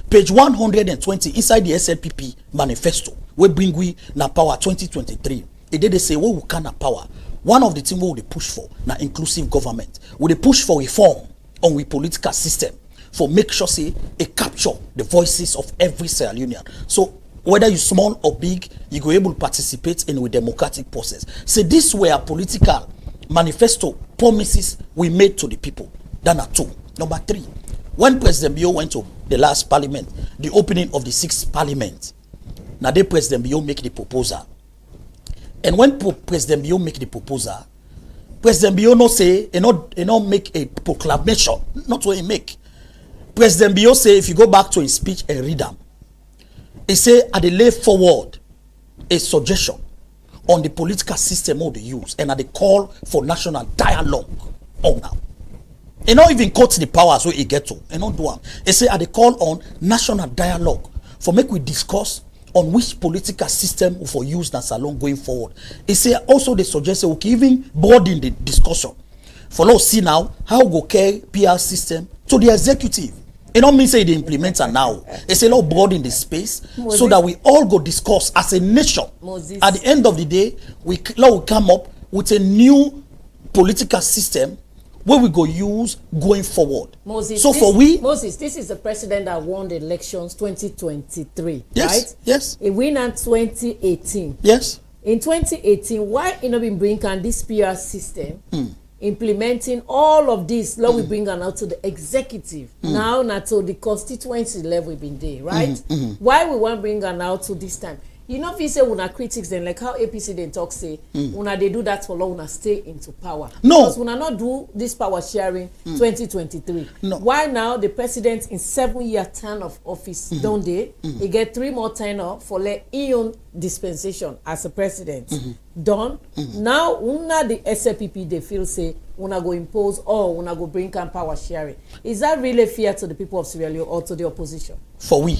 Page 120 inside the SLPP manifesto, we bring we na power 2023. They say what we can na power. One of the things we will push for na inclusive government. We push for reform on we political system for make sure say it capture the voices of every Sierra Leonean. So whether you small or big, you go able to participate in a democratic process. So this were a political manifesto promises we made to the people. That are two. Number 3, when President Bio went to the last parliament, the opening of the 6th parliament, now the President Bio make the proposal. And when President Bio make the proposal, President Bio no say, he not make a proclamation, not what he make. President Bio say, if you go back to his speech and read them, he say, I dey lay forward a suggestion on the political system of the use and at the call for national dialogue on now. He not even quote the powers where he get to. He not do them. He say, at the call on national dialogue for make we discuss on which political system for use na salon going forward. He say also they suggest we can even broaden the discussion. For us see now how we go carry PR system to the executive. It don't mean say they implement it now. It's a lot broaden the space so that we all go discuss as a nation. At the end of the day, we come up with a new political system where we go use going forward. Moses, so this is the president that won the elections 2023, yes, right? Yes. He win in 2018. Yes. In 2018, why he not been bring on this PR system, implementing all of this, we bring on out to the executive, now not to the constituency level been there, right? Why we want bring on out to this time? You know, if you say una critics, then like how APC then talk say, una they do that for long, una stay into power. No. Because una not do this power sharing 2023. No. Why now the president in 7-year term of office, don't they? He get 3 more tenure for own dispensation as a president. Done. Now, una the SLPP, they feel say, una go impose or una go bring on power sharing. Is that really fair to the people of Sierra Leone or to the opposition? For we.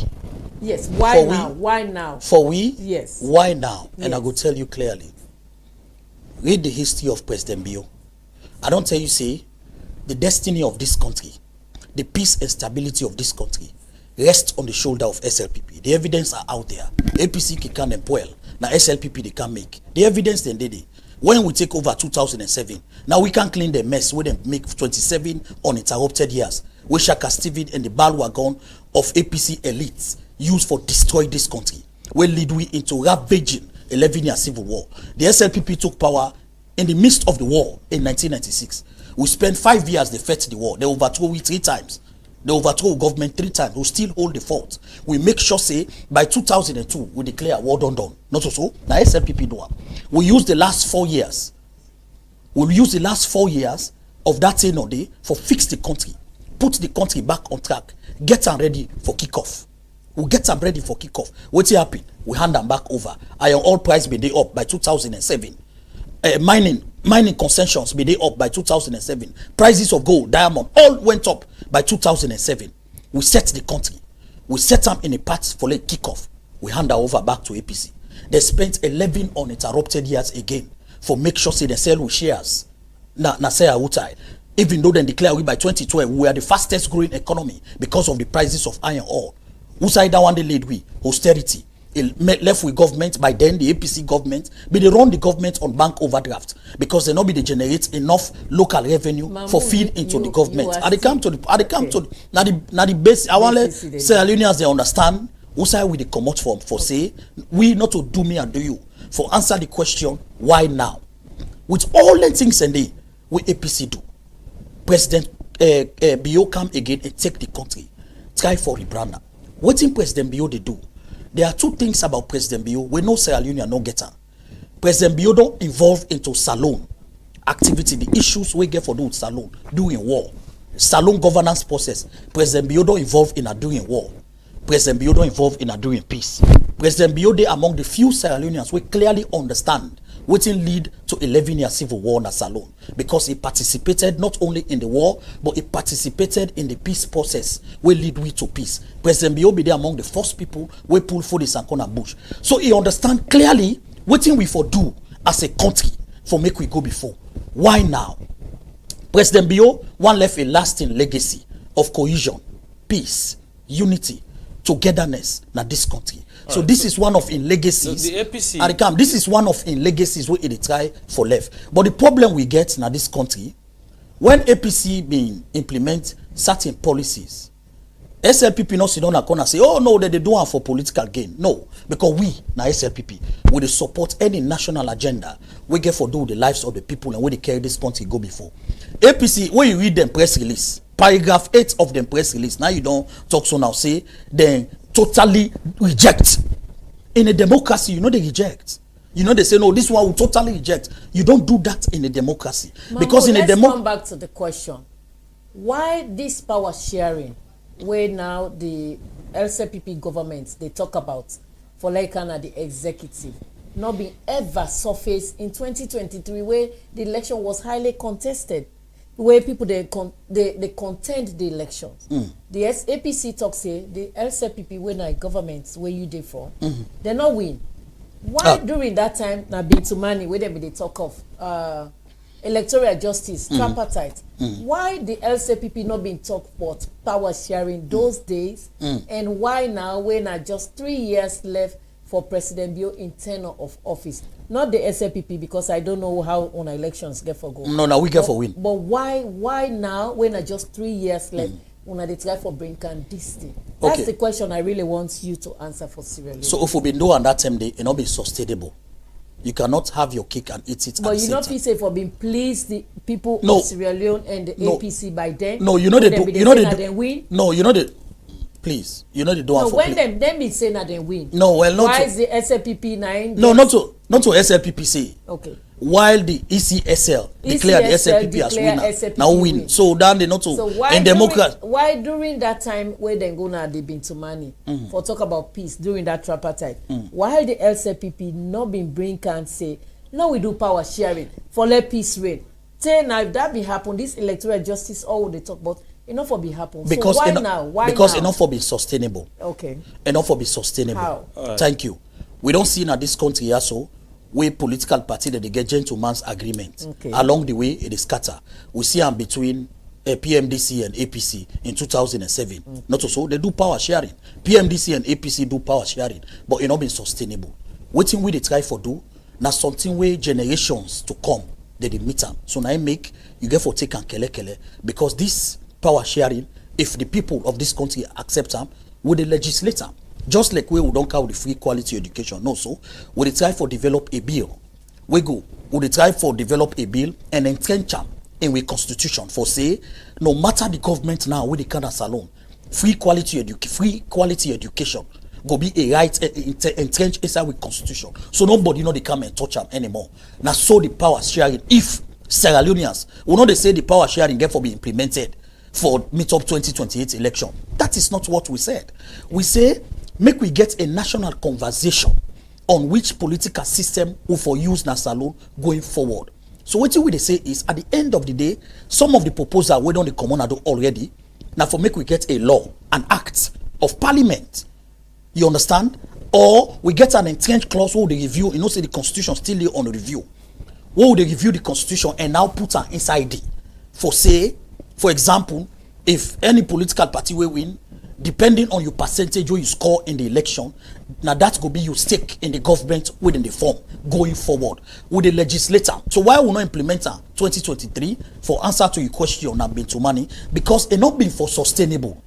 Yes. Why now? Why now? For we? Yes. Why now? Yes. And I go tell you clearly. Read the history of President Bio. I don't tell you, say, the destiny of this country, the peace and stability of this country rests on the shoulder of SLPP. The evidence are out there. APC can employ. Now SLPP they can make. The evidence then did it. When we take over 2007, now we can clean the mess with them make 27 uninterrupted years. We Shaka Stephen and the bandwagon of APC elites used for destroy this country. We lead we into ravaging 11-year civil war. The SLPP took power in the midst of the war in 1996. We spent 5 years to fight the war. They overthrew it 3 times. They overthrew government 3 times. We still hold the fort. We make sure say by 2002 we declare war done. Not so. Now SLPP do. We use the last 4 years. We use the last 4 years of that thing on day for fix the country, put the country back on track, get them ready for kickoff. We get them ready for kickoff. What's happening? We hand them back over. Iron ore price be they up by 2007. Mining concessions be they up by 2007. Prices of gold, diamond, all went up by 2007. We set the country. We set them in a path for late kickoff. We hand them over back to APC. They spent 11 uninterrupted years again for make sure say they sell with shares. Na say outside. Even though they declare we by 2012 we are the fastest growing economy because of the prices of iron ore. Who side that one they lead we? Austerity. It left with government by then the APC government, but they run the government on bank overdraft because they not be they generate enough local revenue for feed into the government. And they come to now the base. I want let Sierra Leoneans they understand who side we they come out for say we not to do me and do you for answer the question why now with all the things and they we APC do. President Bio come again and take the country try for rebrander. What in President Bio they do? There are two things about President Bio. We know Sierra Leone no get her. President Bio don't involve into Salone activity, the issues we get for doing Salone, doing war. Salone governance process. President Bio don't involve in a doing war. President Bio don't involve in a doing peace. President Bio they among the few Sierra Leoneans we clearly understand what will lead to 11-year civil war in Salone because he participated not only in the war but he participated in the peace process will lead we to peace. President Bio be there among the first people we pull for the Sankona bush. So he understand clearly what we for do as a country for make we go before. Why now? President Bio one left a lasting legacy of cohesion, peace, unity, togetherness in this country. So this is one of in legacies. The APC. This is one of in legacies where it try for left. But the problem we get in this country, when APC being implement certain policies, SLPP not sit down and corner say, oh no, they do it for political gain. No, because we na SLPP we support any national agenda we get for do the lives of the people and where they carry this country go before. APC when you read them press release, paragraph 8 of the press release. Now you don't talk so now say then totally reject. In a democracy, you know they reject. You know they say no, this one will totally reject. You don't do that in a democracy. Because in a democracy. Let's come back to the question. Why this power sharing, where now the LCPP government they talk about for like the executive, not be ever surfaced in 2023 where the election was highly contested? Where people they contend the elections. The APC talk say the LCPP when our governments where you dey for, they not win. Why during that time na Bintumani where they talk of electoral justice, tripartite? Why the LCPP not been talk about power sharing those days, and why now when are just 3 years left for President Bio in tenure of office? Not the SLPP because I don't know how on elections get for go. No, we get for win. But why now when are just 3 years left when they try for bring can this thing? That's the question I really want you to answer for Sierra Leone. So if we been doing that time, it not be sustainable. You cannot have your cake and eat it. But you not feel say for being pleased the people of Sierra Leone and the APC by then. No, you know they do. You know they do. Win. No, you know they. Please, you know they don't. No, when them be saying that they win. No, well, not. Why is the SLPP 9? No, not to SLPP say. Okay. While the ECSL declared the SLPP as winner, now win. So then they not to. So why during that time where they go now they been to money for talk about peace during that tripartite? While the LCPP not been bring and say no we do power sharing for let peace reign. Say now if that be happen this electoral justice all they talk about. Enough for be happen. Because so why now? Why because now? Enough for be sustainable. Okay. Enough for be sustainable. How? Thank you. We don't see in this country also where political party that they get gentleman's agreement. Along the way it is scatter. We see them between PMDC and APC in 2007. Not so they do power sharing. PMDC and APC do power sharing, but it not been sustainable. Waiting we they try for do now something where generations to come they meet them. So now I make you get for take and kele because this power sharing, if the people of this country accept them, would they legislate them? Just like we don't count the free quality education. No, so would they try for develop a bill? Would they try for develop a bill and entrench them in the constitution for say, no matter the government now with the kind of salon, free quality education go be a right entrenched inside with constitution. So nobody they come and touch them anymore. Now so the power sharing, if Sierra Leoneans will not they say the power sharing get for be implemented for mid-up 2028 election. That is not what we said. We say make we get a national conversation on which political system will for use na salon going forward. So what we say is at the end of the day, some of the proposal we don't come on already. Now for make we get a law, an act of parliament. You understand? Or we get an entrenched clause where they review, say the constitution still on review. Where they review the constitution and now put her inside it for say, for example, if any political party will win, depending on your percentage where you score in the election, now that could be your stake in the government within the form going forward with the legislator. So why will not implement 2023 for answer to your question on Bintu money? Because it not been for sustainable.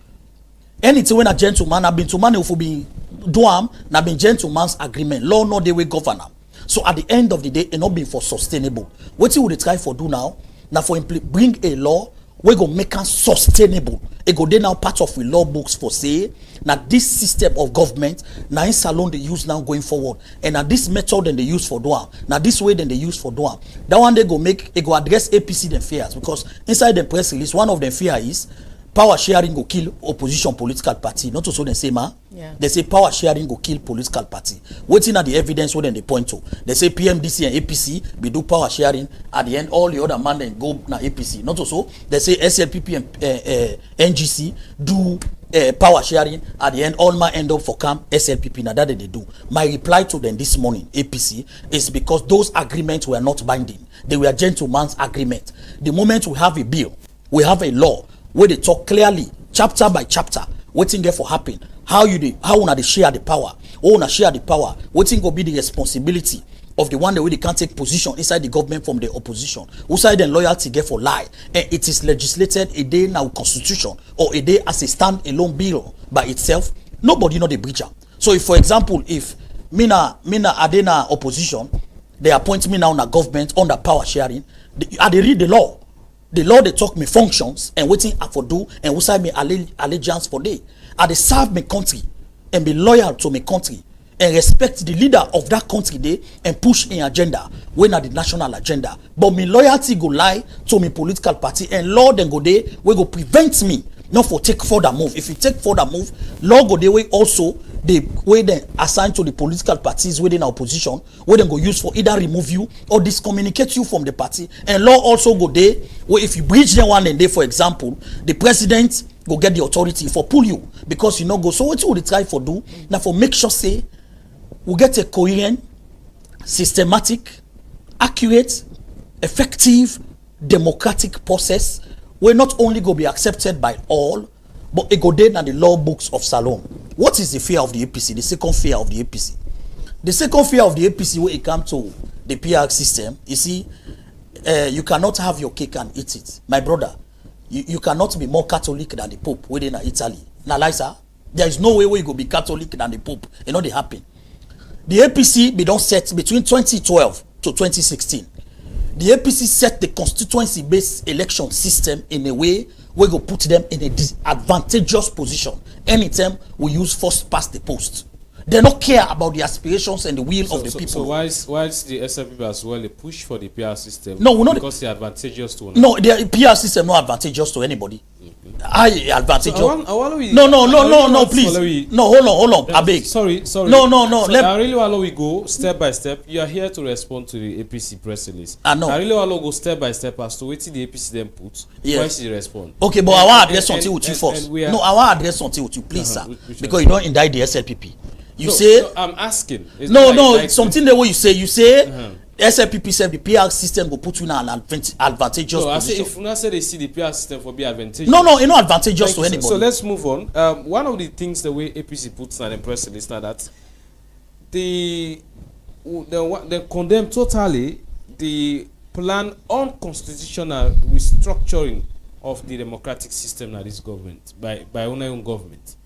Anything when a gentleman have been to money will be doam na been gentleman's agreement. Law no they will govern. So at the end of the day, it not been for sustainable. What you would try for do now for bring a law we go make it sustainable. It go dey now part of the law books for say now this system of government now in Salone they use now going forward, and now this method then they use for doam. Now this way then they use for doam. That one they go make it go address APC them fears, because inside the press release one of them fear is power sharing go kill opposition political party. Not also the same, yeah. They say power sharing go kill political party. Waiting at the evidence what then they point to. They say PMDC and APC we do power sharing. At the end, all the other man then go na APC. Not also they say SLPP and NGC do power sharing. At the end, all man end up for camp SLPP. Now that they do. My reply to them this morning, APC, is because those agreements were not binding. They were gentleman's agreement. The moment we have a bill, we have a law where they talk clearly, chapter by chapter, waiting there for happen. How una they share the power? How una share the power? Waiting go be the responsibility of the one that way they can't take position inside the government from the opposition. Who side then loyalty get for lie? And it is legislated a day now constitution or a day as a stand-alone bill by itself. Nobody know the breacher. So if, for example, if mina adena opposition, they appoint me now in a government under power sharing, they read the law. The law they talk me functions and waiting for do and who side me allegiance for day. I they serve my country and be loyal to my country and respect the leader of that country day and push in agenda when at the national agenda. But me loyalty go lie to me political party and law then go there we go prevent me not for take further move. If you take further move, law go there way also the way then assigned to the political parties within opposition, where they go use for either remove you or discommunicate you from the party. And law also go there where if you breach them one and day, for example, the president go get the authority for pull you because you know go. So what you would try for do now for make sure say we get a coherent, systematic, accurate, effective, democratic process where not only go be accepted by all, but it go there in the law books of Salone. What is the fear of the APC? The second fear of the APC. The second fear of the APC when it comes to the PR system, you see, you cannot have your cake and eat it. My brother, you cannot be more Catholic than the Pope within Italy. Now, Lisa, there is no way where you go be Catholic than the Pope. You know they happen. The APC be don't set between 2012 to 2016. The APC set the constituency-based election system in a way we go put them in a disadvantageous position anytime we use first past the post. They don't care about the aspirations and the will of the people. So why is the SLPP as well a push for the PR system? No, we're not because they're advantageous to no, the PR system not advantageous to anybody. Advantageous. So no, please. No, hold on. I beg. Sorry. No. So I really want to go step by step. You are here to respond to the APC press release. I know. I really want to go step by step as to what the APC then put. Yes. Why should you respond? Okay, but I want to address something with you first. No, I want to address something with you, please, sir. Because you don't indict the SLPP. You say I'm asking. No, something the way you say SLPP said the PR system will put you in an advantageous position. I say if you say they see the PR system for be advantageous. No, it's not advantageous to anybody. So let's move on. One of the things the way APC puts on the press release now that they condemn totally the plan on constitutional restructuring of the democratic system of this government by our own government.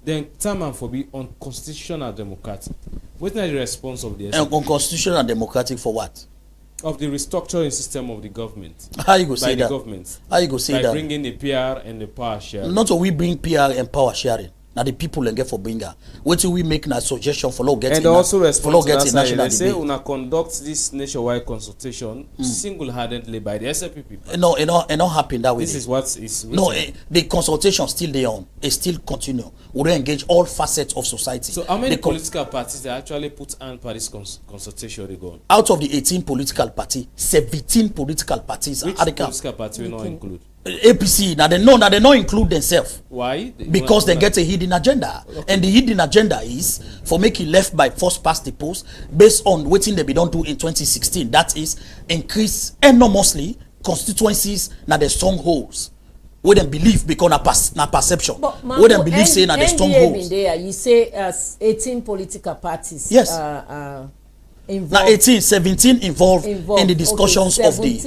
Then term for be unconstitutional democratic. What is the response of the SLPP? Unconstitutional democratic for what? Of the restructuring system of the government. How you go say that? By the government. How you go say that? By bringing the PR and the power sharing. Not we bring PR and power sharing. Now the people and get for bringer. What do we make a suggestion for law getting? And also respond to that national they say una conduct this nationwide consultation single-handedly by the SLPP. No, it not happen that way. This is what is written. No, the consultation still there on. It still continue. We don't engage all facets of society. So how many political parties they actually put on for this consultation they go on? Out of the 18 political parties, 17 political parties. Which political party will not include? APC, now they not include themselves. Why? Because they get a hidden agenda. Okay. And the hidden agenda is for making left by first past the post based on what they be done do in 2016. That is increase enormously constituencies na the strongholds. We them believe because na perception. We them believe say na the strongholds. You say 18 political parties. Yes. Involved. Now 18, 17 involved in the discussions of the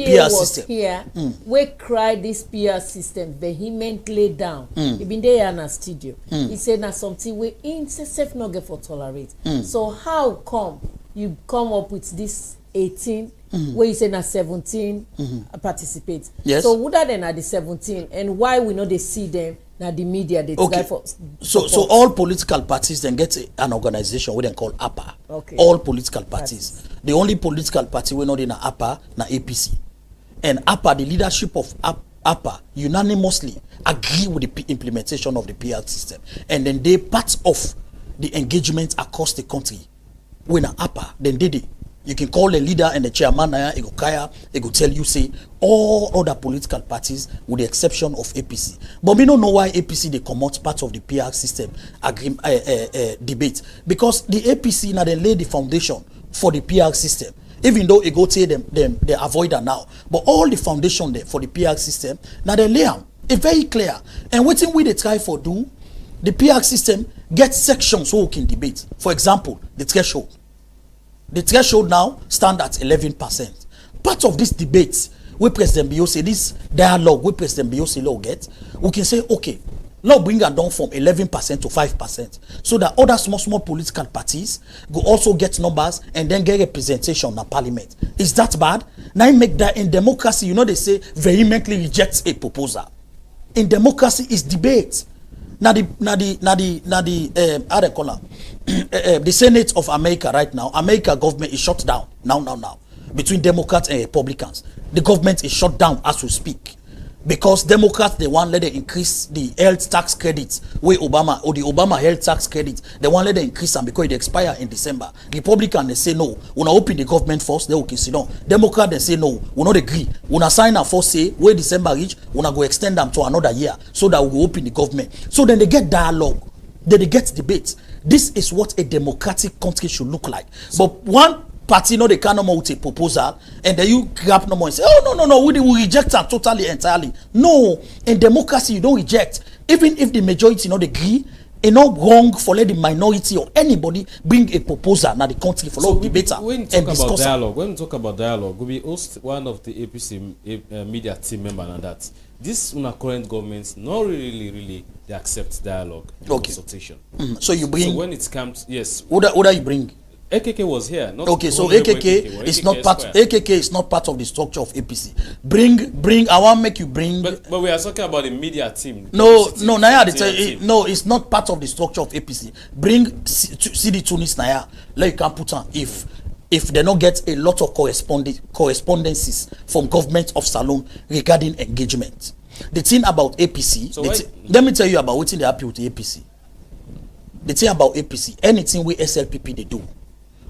PR system. Here, we cry this PR system vehemently down. He been there in a studio. He said na something we self not get for tolerate. So how come you come up with this 18 where you say na 17 participate? Yes. So who than are the 17 and why we know they see them? Now the media they try for so all political parties then get an organization we then call APA. Okay. All political parties. The only political party we know in APA na APC. And APA, the leadership of APA unanimously agree with the implementation of the PR system. And then they part of the engagement across the country. When APA, then did it. You can call the leader and the chairman, he go tell you, say, all other political parties, with the exception of APC. But we don't know why APC, they come out part of the PR system debate. Because the APC, now they lay the foundation for the PR system. Even though it go tell them they avoid that now. But all the foundation there for the PR system, now they lay them. It's very clear. And what thing we they try for do, the PR system gets sections so we can debate. For example, the threshold. The threshold now stand at 11%. Part of this debate, we President Bio say this dialogue, we President Bio say law get, we can say, okay, now bring it down from 11% to 5%. So that other small political parties go also get numbers and then get representation in parliament. Is that bad? Now you make that in democracy, you know they say vehemently rejects a proposal. In democracy is debate. Now the the Senate of America right now, America government is shut down now between Democrats and Republicans. The government is shut down as we speak because Democrats they want let them increase the health tax credits where Obama or the Obama health tax credit they want let them increase them because it expire in December. Republican they say no, we not open the government first they okay sit down. Democrat they say no, we not agree. We not sign a first say where December reach we not go extend them to another year so that we open the government. So then they get dialogue, then they get debate. This is what a democratic country should look like. But one party, they can't come out with a proposal, and then you grab no more and say, oh, no, we reject it totally, entirely. No, in democracy, you don't reject. Even if the majority not agree, it's not wrong for let the minority or anybody bring a proposal now the country for so debate when and discuss. When we talk about dialogue, we host one of the APC media team member and that. This current government not really they accept dialogue and consultation. So you bring. So when it comes, yes. What do you bring? AKK was here. Not okay, so AKK is not part. AKK is not part of the structure of APC. Bring. I want make you bring. But we are talking about the media team. No. Naya, no, it's not part of the structure of APC. Bring CD Tunis Naya. Like you can put on if they don't get a lot of correspondences from government of Salone regarding engagement. The thing about APC, so let me tell you about what they happy with the APC. The thing about APC, anything with SLPP they do,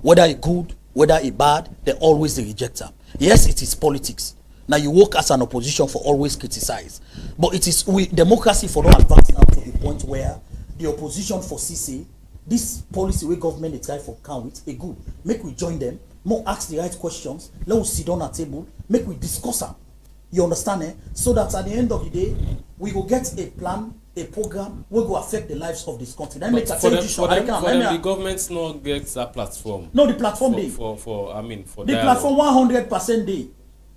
whether it good, whether it bad, they always reject them. Yes, it is politics. Now you work as an opposition for always criticize. But it is democracy for not advancing now to the point where the opposition for CC, this policy way government they try for count with a good. Make we join them, more ask the right questions, let us sit down at table, make we discuss them. You understand, eh? So that at the end of the day, we will get a plan, a program, will go affect the lives of this country. That makes the government not gets that platform. No, the platform for the platform 100% day.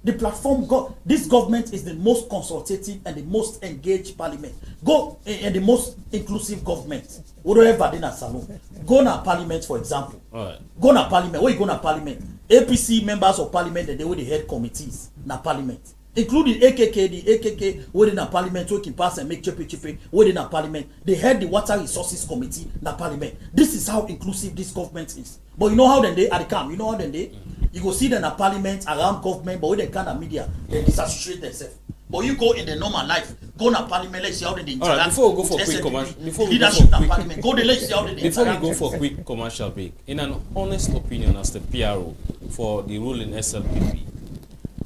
The platform this government is the most consultative and the most engaged parliament. Go and the most inclusive government. Whatever in a salon. Go na parliament, for example. Right. Go na parliament. Where you go na parliament? APC members of parliament and they will the head committees na parliament. Including AKK, the AKK within a parliament who can pass and make chippy within a parliament. They head the water resources committee na parliament. This is how inclusive this government is. But you know how then they at the camp, you know how then they you go see them in parliament around government, but with the kind of media, they disassociate themselves. But you go in the normal life, go na parliament, let's see how they interact. All right, before we go for quick commercial, before we go for quick commercial break, in an honest opinion as the PRO for the ruling SLPP,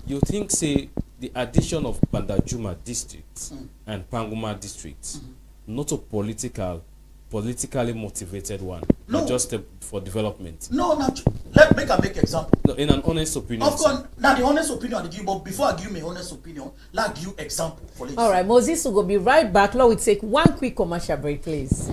you think say the addition of Bandajuma district and Panguma district, not a political politically motivated one, not just for development. No, not. Let me make example. No, in an honest opinion. Of course, now the honest opinion I give, but before I give my honest opinion, like give you example for it. All right, Moses will be right back. Now we take one quick commercial break, please.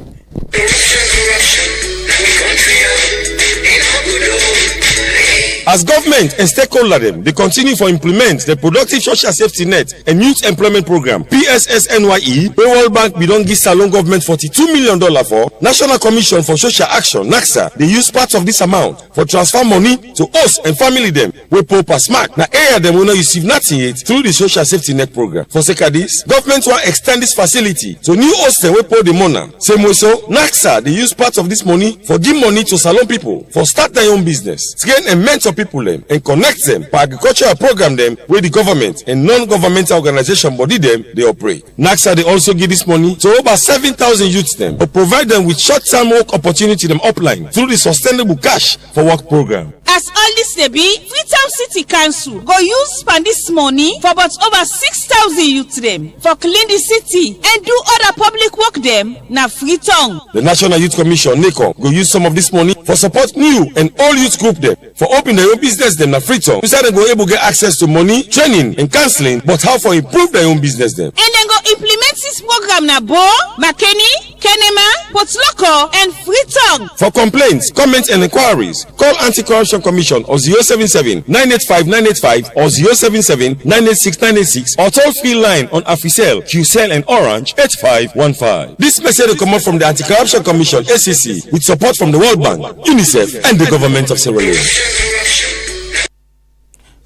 As government and stakeholder them, they continue to implement the Productive Social Safety Net and Youth Employment Program (PSSNYE), where World Bank be don't give Salon government $42 million for. National Commission for Social Action (NACSA) they use part of this amount for transfer money to us and family them. We poor smart. Now area them will not receive nothing yet through the Social Safety Net Program. For sake of this, government will extend this facility to new hostel we pour the money. Same way so, NACSA they use part of this money for give money to Salon people for start their own business, train and mentor people them and connect them for agricultural program them where the government and non-governmental organization body them they operate. NACSA they also give this money to over 7,000 youths them to provide them with short-term work opportunity them upline through the Sustainable Cash for Work program. As all this dey be, Freetown City Council go use spend this money for about over 6,000 youth them for clean the city and do other public work them na Freetown. The National Youth Commission (NACOM) go use some of this money for support new and old youth group them for open their own business them na Freetown. Besides, they go able get access to money, training and counseling, but how for improve their own business them. And then go implement this program na Bo, Makeni, Kenema, Potloko and Freetown. For complaints, comments and inquiries, call Anti-Corruption Commission or 077-985-985 or 077-986-986 or toll-free line on Africell, QCell and Orange 8515. This message will come out from the Anti-Corruption Commission (ACC) with support from the World Bank, UNICEF and the government of Sierra Leone.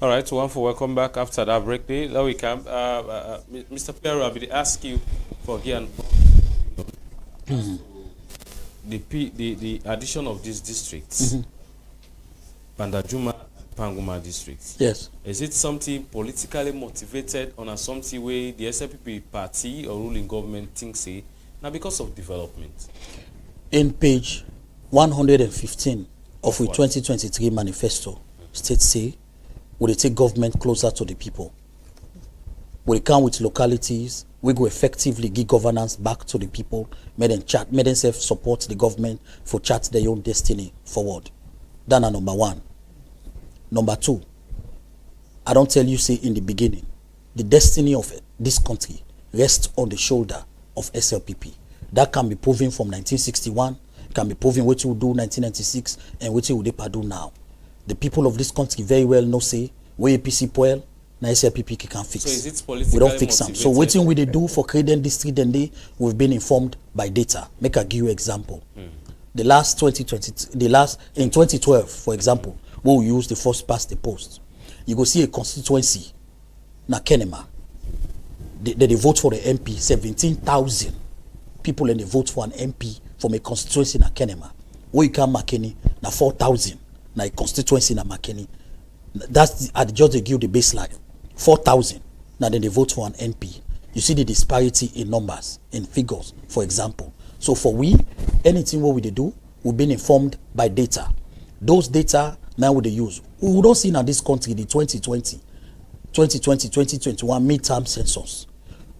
All right, so welcome back after that break day. Now we come, Mr. Piero, I will ask you for again the addition of these districts, Bandajuma, Panguma districts. Yes. Is it something politically motivated on a something way the SLPP party or ruling government thinks say now because of development? In page 115 of the 2023 manifesto, states say we take government closer to the people. We come with localities. We go effectively give governance back to the people. Make them self-support the government for chart their own destiny forward. That's number one. Number two, I don't tell you say in the beginning, the destiny of this country rests on the shoulder of SLPP. That can be proven from 1961, can be proven what you do 1996, and what you do now. The people of this country very well know say where APC poil, na SLPP can fix. So is it politically we don't fix them. So what we they do for creating district and they we've been informed by data. Make I give you example. The last 2020, in 2012, for example, where we use the first past the post, you go see a constituency na Kenema. They vote for the MP, 17,000 people, and they vote for an MP from a constituency na Kenema. Where you can Makeni na 4,000 na a constituency na Makeni. That's at just they give the baseline. 4,000. Now then they vote for an MP. You see the disparity in numbers, in figures, for example. So for we, anything what we do, we've been informed by data. Those data now we use. We don't see in this country the 2020, 2021 midterm census,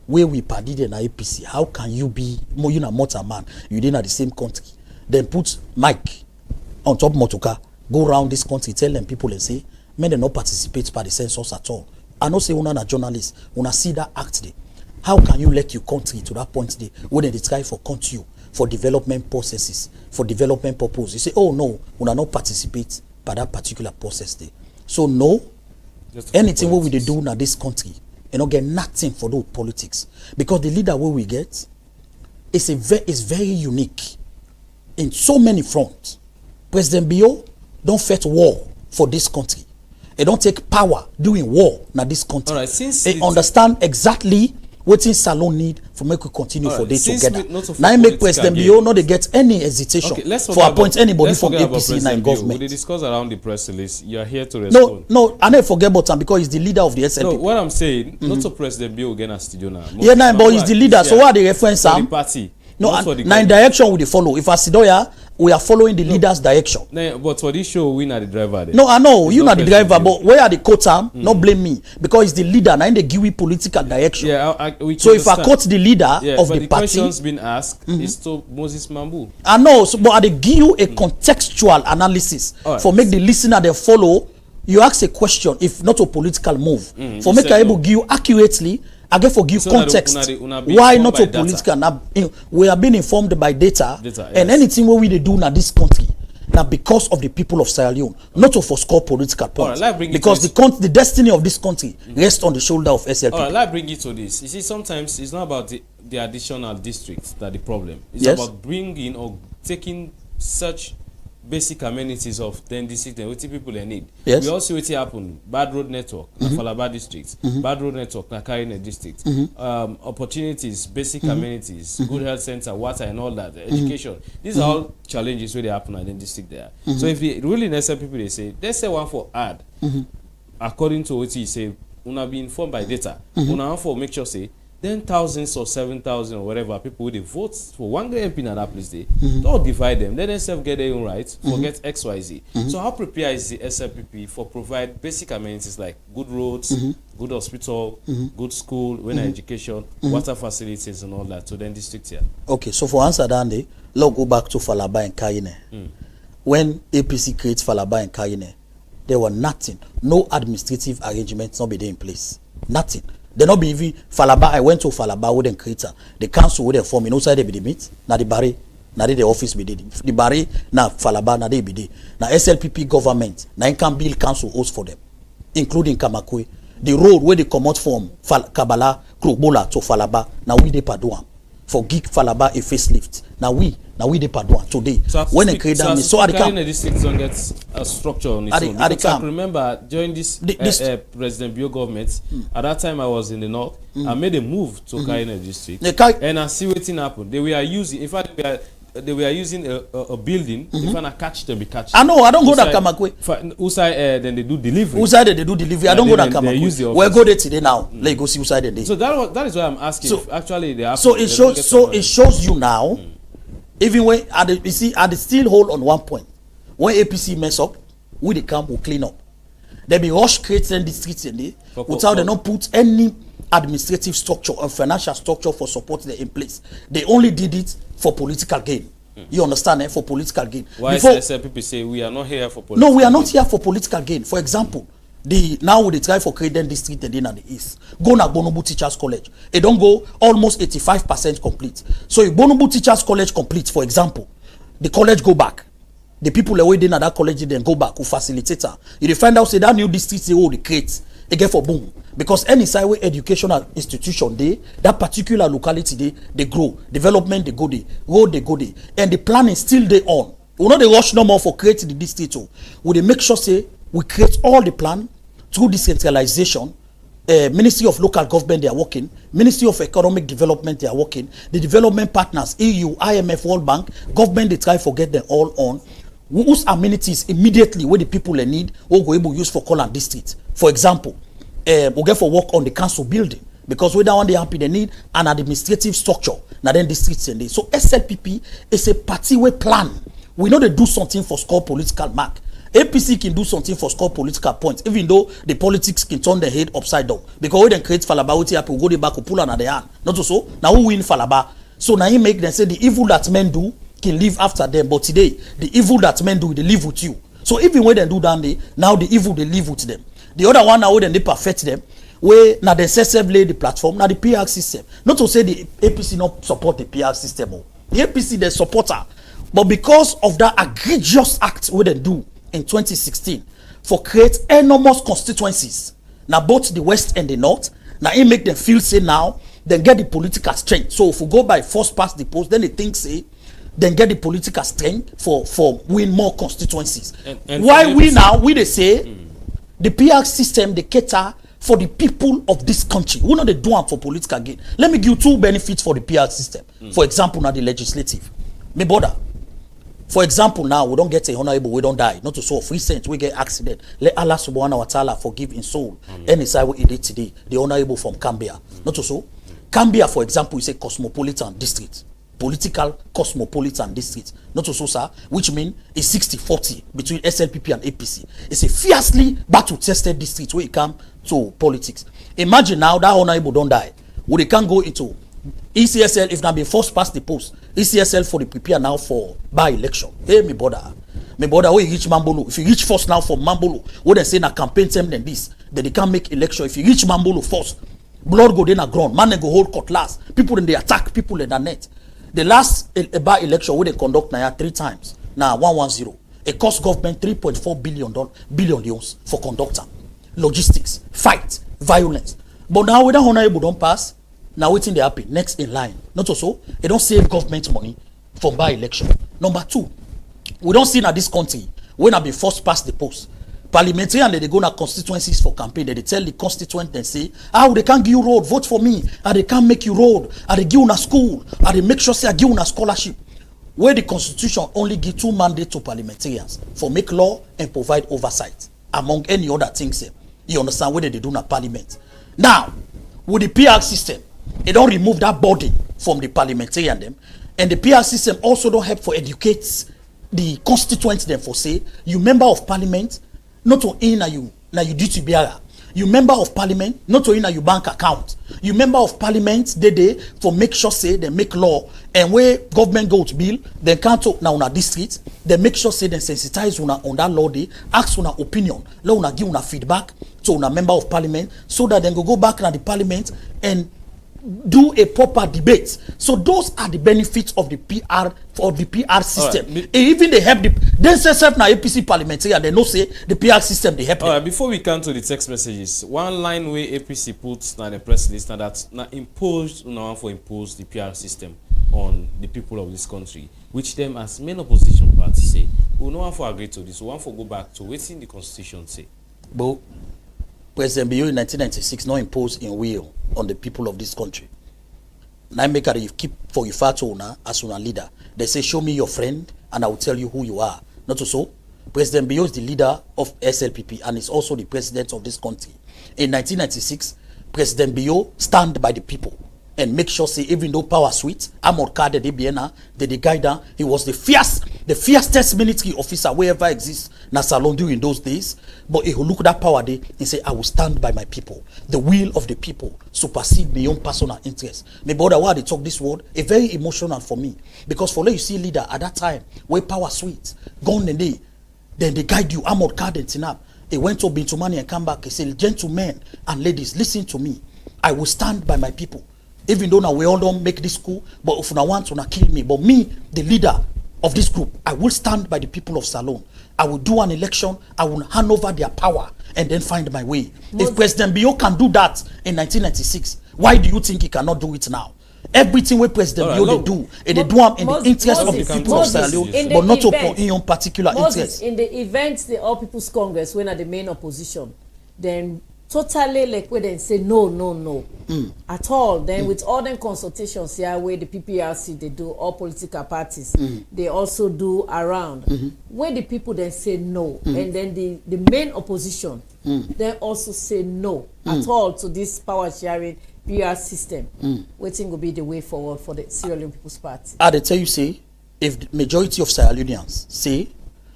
where we parted in APC. How can you be more you know mortal man? You didn't at the same country. Then put Mike on top motoka, go around this country, tell them people and say, men they not participate by the census at all. I know say una na journalist, una see that act there. How can you let your country to that point there when they try for country for development processes, for development purpose? You say, oh no, una not participate by that particular process there. So no, anything what we do in this country, you know, get nothing for those politics. Because the leader what we get is very unique in so many fronts. President Bio don't fight war for this country. They don't take power doing war in this country. Right, since they understand exactly what in Salon need for make we continue for this together. Now make President Bio not they get any hesitation for appoint anybody from APC in government. We discuss around the press release. You are here to respond. No, I never forget about him because he's the leader of the SLP. No, what I'm saying, not to President Bio again as studio now. Yeah, but he's the leader. So what are the reference? The party. No, nine direction will they follow. If I Sidoya we are following the leader's direction. But for this show, we not the driver. Then. No, I know you not the driver, but where are the quote? Not blame me because it's the leader. Now they give you political direction. Yeah, so if I quote the leader of the party, questions been asked is to Moses Mambu. I know, so, but I dey give you a contextual analysis for make the listener they follow. You ask a question, if not a political move, for make I able give you accurately. I get for give context. Why not a political? Now, we are being informed by data yes. And anything what we do now this country now because of the people of Sierra Leone, not to score political points. Because the destiny of this country rests on the shoulder of SLP. All right, let's bring it to this. You see, sometimes it's not about the additional districts that the problem. It's about bringing or taking such basic amenities of then district and what people they need. Yes. We also see happen bad road network, Falaba district, bad road network, Nakarine district, opportunities, basic amenities, good health center, water and all that, education. These are all challenges where they happen in the district there. So if you really necessary people they say, let's say one for add, according to what he say, una be informed by data, una for make sure say then thousands or 7,000 or whatever people with the votes for one guy MP in that place they don't divide them. Let themselves get their own rights, forget XYZ. So how prepared is the SLPP for provide basic amenities like good roads, good hospital, good school, education, water facilities and all that to then district here? Okay, so for answer that day, let's go back to Falaba and Kayine. When APC creates Falaba and Kayine, there were nothing, no administrative arrangements not be there in place. Nothing. They not be even Falaba. I went to Falaba with them creator. The council with them form. You know, side they be the meet. Now the Barry, now the office be did. The Barry now Falaba now they be did. Now SLPP government now income bill council host for them, including Kamakwe. The road where they come out from Kabala, Krugbola to Falaba. Now we de Paduan for give Falaba a facelift. Now we de Paduan today. So when they create that, so the district don't get a structure on its own. Because I remember during this President Bio government, at that time I was in the north. I made a move to Kayine district, and I see what happened. They were using, in fact, they were using a building. If I catch them, be catch. I know. I don't go to Kamakwe. Usai then they do delivery. Usai they do delivery. I don't go to Kamakwe. We'll go there today now. Let's go see Usai today. So that is why I'm asking. So, if actually they have. So it shows. So it shows you now. Even when you see, I still hold on one point. When APC mess up, we the camp will clean up. They be rush creating districts in there without they not put any administrative structure or financial structure for support there in place. They only did it for political gain. You understand? For political gain. Why SLPP say we are not here for political gain? No, we are not here for political gain. For example, now they try for creating district and then at the east. Go na Bonobu Teachers College. It don't go almost 85% complete. So if Bonobu Teachers College complete, for example, the college go back. The people away in at that college then go back who facilitator. You find out say that new district they create. They get for boom. Because any sideway educational institution that particular locality they grow. Development they go there. Road they go there. And the plan is still there on. We not they rush no more for creating the district. We they make sure say we create all the plan through decentralization. Ministry of Local Government they are working. Ministry of Economic Development they are working. The development partners, EU, IMF, World Bank, government they try to get them all on. Whose amenities immediately where the people they need will go able to use for Kolan district. For example, we get for work on the council building because we don't want the happy they need an administrative structure. Now then districts and they. So SLPP is a party way plan. We know they do something for score political mark. APC can do something for score political points, even though the politics can turn their head upside down. Because we then create Falaba, we go back and pull on their hand. Not so. Now we win Falaba. So now you make them say the evil that men do can live after them. But today, the evil that men do, they live with you. So even when they do that, now the evil they live with them. The other one now then they perfect them. Where now they lay the platform, now the PR system. Not to say the APC not support the PR system. The APC they support her. But because of that egregious act where they do in 2016 for create enormous constituencies. Now both the west and the north. Now it make them feel say now then get the political strength. So if we go by first past the post, then they think say then get the political strength for win more constituencies. And why we now they say the PR system they cater for the people of this country. We know they do for political gain. Let me give you two benefits for the PR system. For example, now the legislative. Me border. For example, now we don't get a honorable, we don't die. Not to so free cent, we get accident. Let Allah subhanahu wa ta'ala forgive in soul. Any side we did today, the honorable from Cambia. Not to so. Cambia, for example, is a cosmopolitan district. political cosmopolitan district. Not also, sir, which means a 60-40 between SLPP and APC. It's a fiercely battle-tested district where it comes to politics. Imagine now that honorable don't die. Would they can go into ECSL if not be forced past the post? ECSL for the prepare now for by-election. Hey, me brother, where you reach Mambolo. If you reach first now for Mambolo, what they say na campaign term than this, then they can't make election. If you reach Mambolo first, blood go then a ground, man they go hold cutlass. People then they attack people in the net. The last by-election where they conduct now 3 times. Now 110. It cost government $3.4 billion for conductor. Logistics, fight, violence. But now we don't honorable don't pass. Now waiting they happen next in line. Not also, they don't save government money from by-election. Number 2, we don't see in this country when I be forced past the post. Parliamentarian they go na constituencies for campaign. They tell the constituent and say, they can't give you road, vote for me. And they can't make you road. And they give you a school. And they make sure say I give you a scholarship. Where the constitution only give 2 mandates to parliamentarians for make law and provide oversight among any other things. You understand what they do in a parliament. Now, with the PR system, they don't remove that burden from the parliamentarian them. And the PR system also don't help for educate the constituents them for say, you member of parliament, not to in you duty bearer. You member of parliament, not to in your bank account. You member of parliament, they for make sure say they make law and where government go to bill, they can't talk now on a district, they make sure say they sensitize on that law, they ask on an opinion, let una give una feedback to a member of parliament so that they go back to the parliament and do a proper debate. So those are the benefits of the PR system. Right. Even they help they say self na APC parliamentarian, they know say the PR system they help. Alright, before we come to the text messages, one line where APC puts na the press list that na impose the PR system on the people of this country, which them as main opposition party say, we no one for agree to this, we want for go back to what's in the constitution say. But President Bio in 1996 not imposed in will on the people of this country. Now make a keep for your fat owner as a leader. They say, show me your friend and I will tell you who you are. Not so. President Bio is the leader of SLPP and is also the president of this country. In 1996, President Bio stand by the people and make sure say even though power sweet, Amor Kade de Biena, the guy down, he was the fiercest military officer wherever exists na Salon during those days. But he will look at that power day and say, I will stand by my people. The will of the people supersede my own personal interest. My brother, why they talk this word, a very emotional for me. Because for let you see leader at that time, where power sweet, gone the day, then they guide you, Amor Kade and Tinap. He went to Bintumani and come back. He said, gentlemen and ladies, listen to me. I will stand by my people. Even though now we all don't make this school, but if you want to kill me, but me, the leader of this group, I will stand by the people of Salon. I will do an election. I will hand over their power and then find my way. If President Bio can do that in 1996, why do you think he cannot do it now? Everything where President Bio they do, and they do them in the interest of the people of Salon, but not upon in your particular interest. In the event, the All People's Congress, when at the main opposition, then totally like where they say no at all. Then with all them consultations here where the PPRC they do, all political parties they also do around where the people then say no and then the main opposition then also say no at all to this power sharing PR system. Waiting will be the way forward for the Sierra Leone People's Party. They tell you say if the majority of Sierra Leoneans say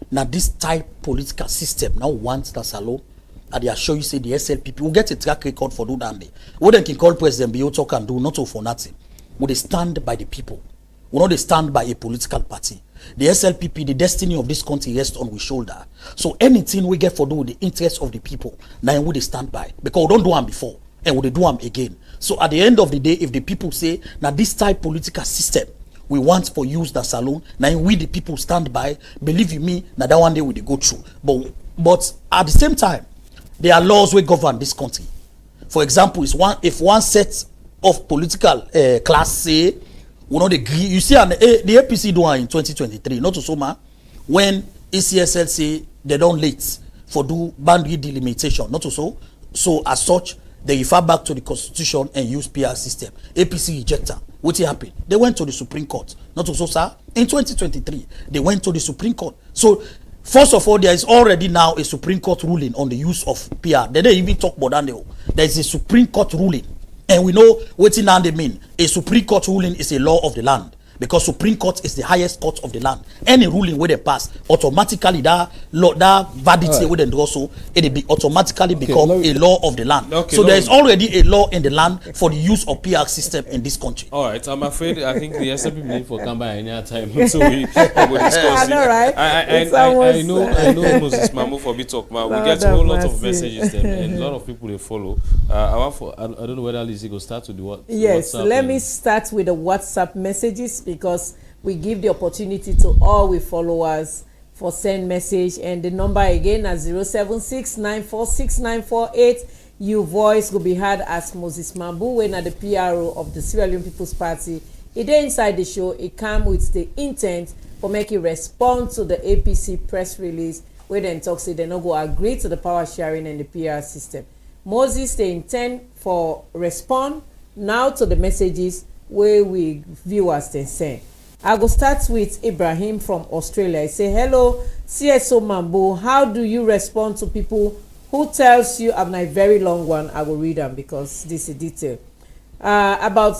now this type political system now wants the Salon, and they assure you say the SLPP will get a track record for do that. What they can call President Bio talk and do not for nothing. Will they stand by the people? Will not they stand by a political party? The SLPP, the destiny of this country rests on we shoulder. So anything we get for do with the interest of the people, now will they stand by? Because we don't do them before and will they do them again. So at the end of the day, if the people say now this type political system we want for use the Salon, now we the people stand by, believe you me, now that one day we go through. But at the same time, there are laws which govern this country. For example, if one set of political class say, we not agree. You see, the APC do in 2023, not to Soma, when ECSL say they don't late for do boundary delimitation, not to so. So as such, they refer back to the constitution and use PR system. APC rejector. What happened? They went to the Supreme Court, not to so, sir. In 2023, they went to the Supreme Court. So first of all, there is already now a Supreme Court ruling on the use of PR. They don't even talk about that. There is a Supreme Court ruling. And we know what they mean. A Supreme Court ruling is a law of the land. because Supreme Court is the highest court of the land. Any ruling where they pass, automatically that law, that verdict right. Where they also it be automatically become a law of the land. So there is already a law in the land for the use of PR system in this country. All right, I'm afraid I think the SLP need for come by any time, so we will discuss it. Right? I know Moses Mambu for bit talk, man. We get a whole lot of messages then, and a lot of people they follow. I don't know whether Lizzie go start with the what. Yes, let me start with the WhatsApp messages because we give the opportunity to all we followers for send message, and the number again is 076946948. Your voice will be heard as Moses Mambu when at the PRO of the Sierra Leone People's Party. It dey inside the show. It come with the intent for making respond to the APC press release where then talk say they no go agree to the power sharing and the PR system. Moses they intend for respond now to the messages where we viewers then send. I go start with Ibrahim from Australia. He say, hello, CSO Mambu, how do you respond to people who tells you, I'm a very long one, I will read them because this is detail, about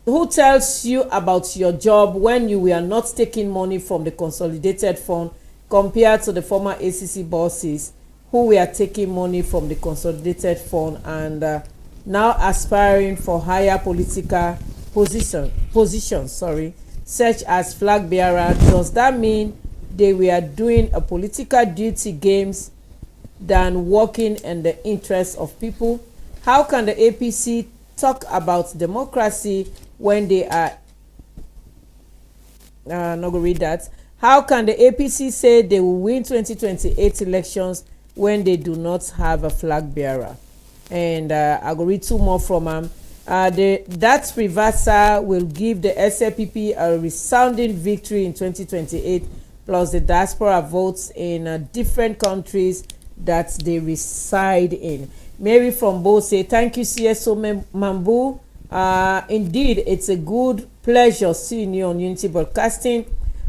who tells you about your job when you were not taking money from the consolidated fund compared to the former ACC bosses who were taking money from the consolidated fund and now aspiring for higher political positions, such as flag bearer. Does that mean they were doing a political duty games than working in the interests of people? How can the APC talk about democracy when they are not gonna read that? How can the APC say they will win 2028 elections when they do not have a flag bearer? And I will read two more from that reversal will give the SLPP a resounding victory in 2028, plus the diaspora votes in different countries that they reside in. Mary from Bo say, thank you, CSO Mambu. Indeed, it's a good pleasure seeing you on Unity Broadcasting.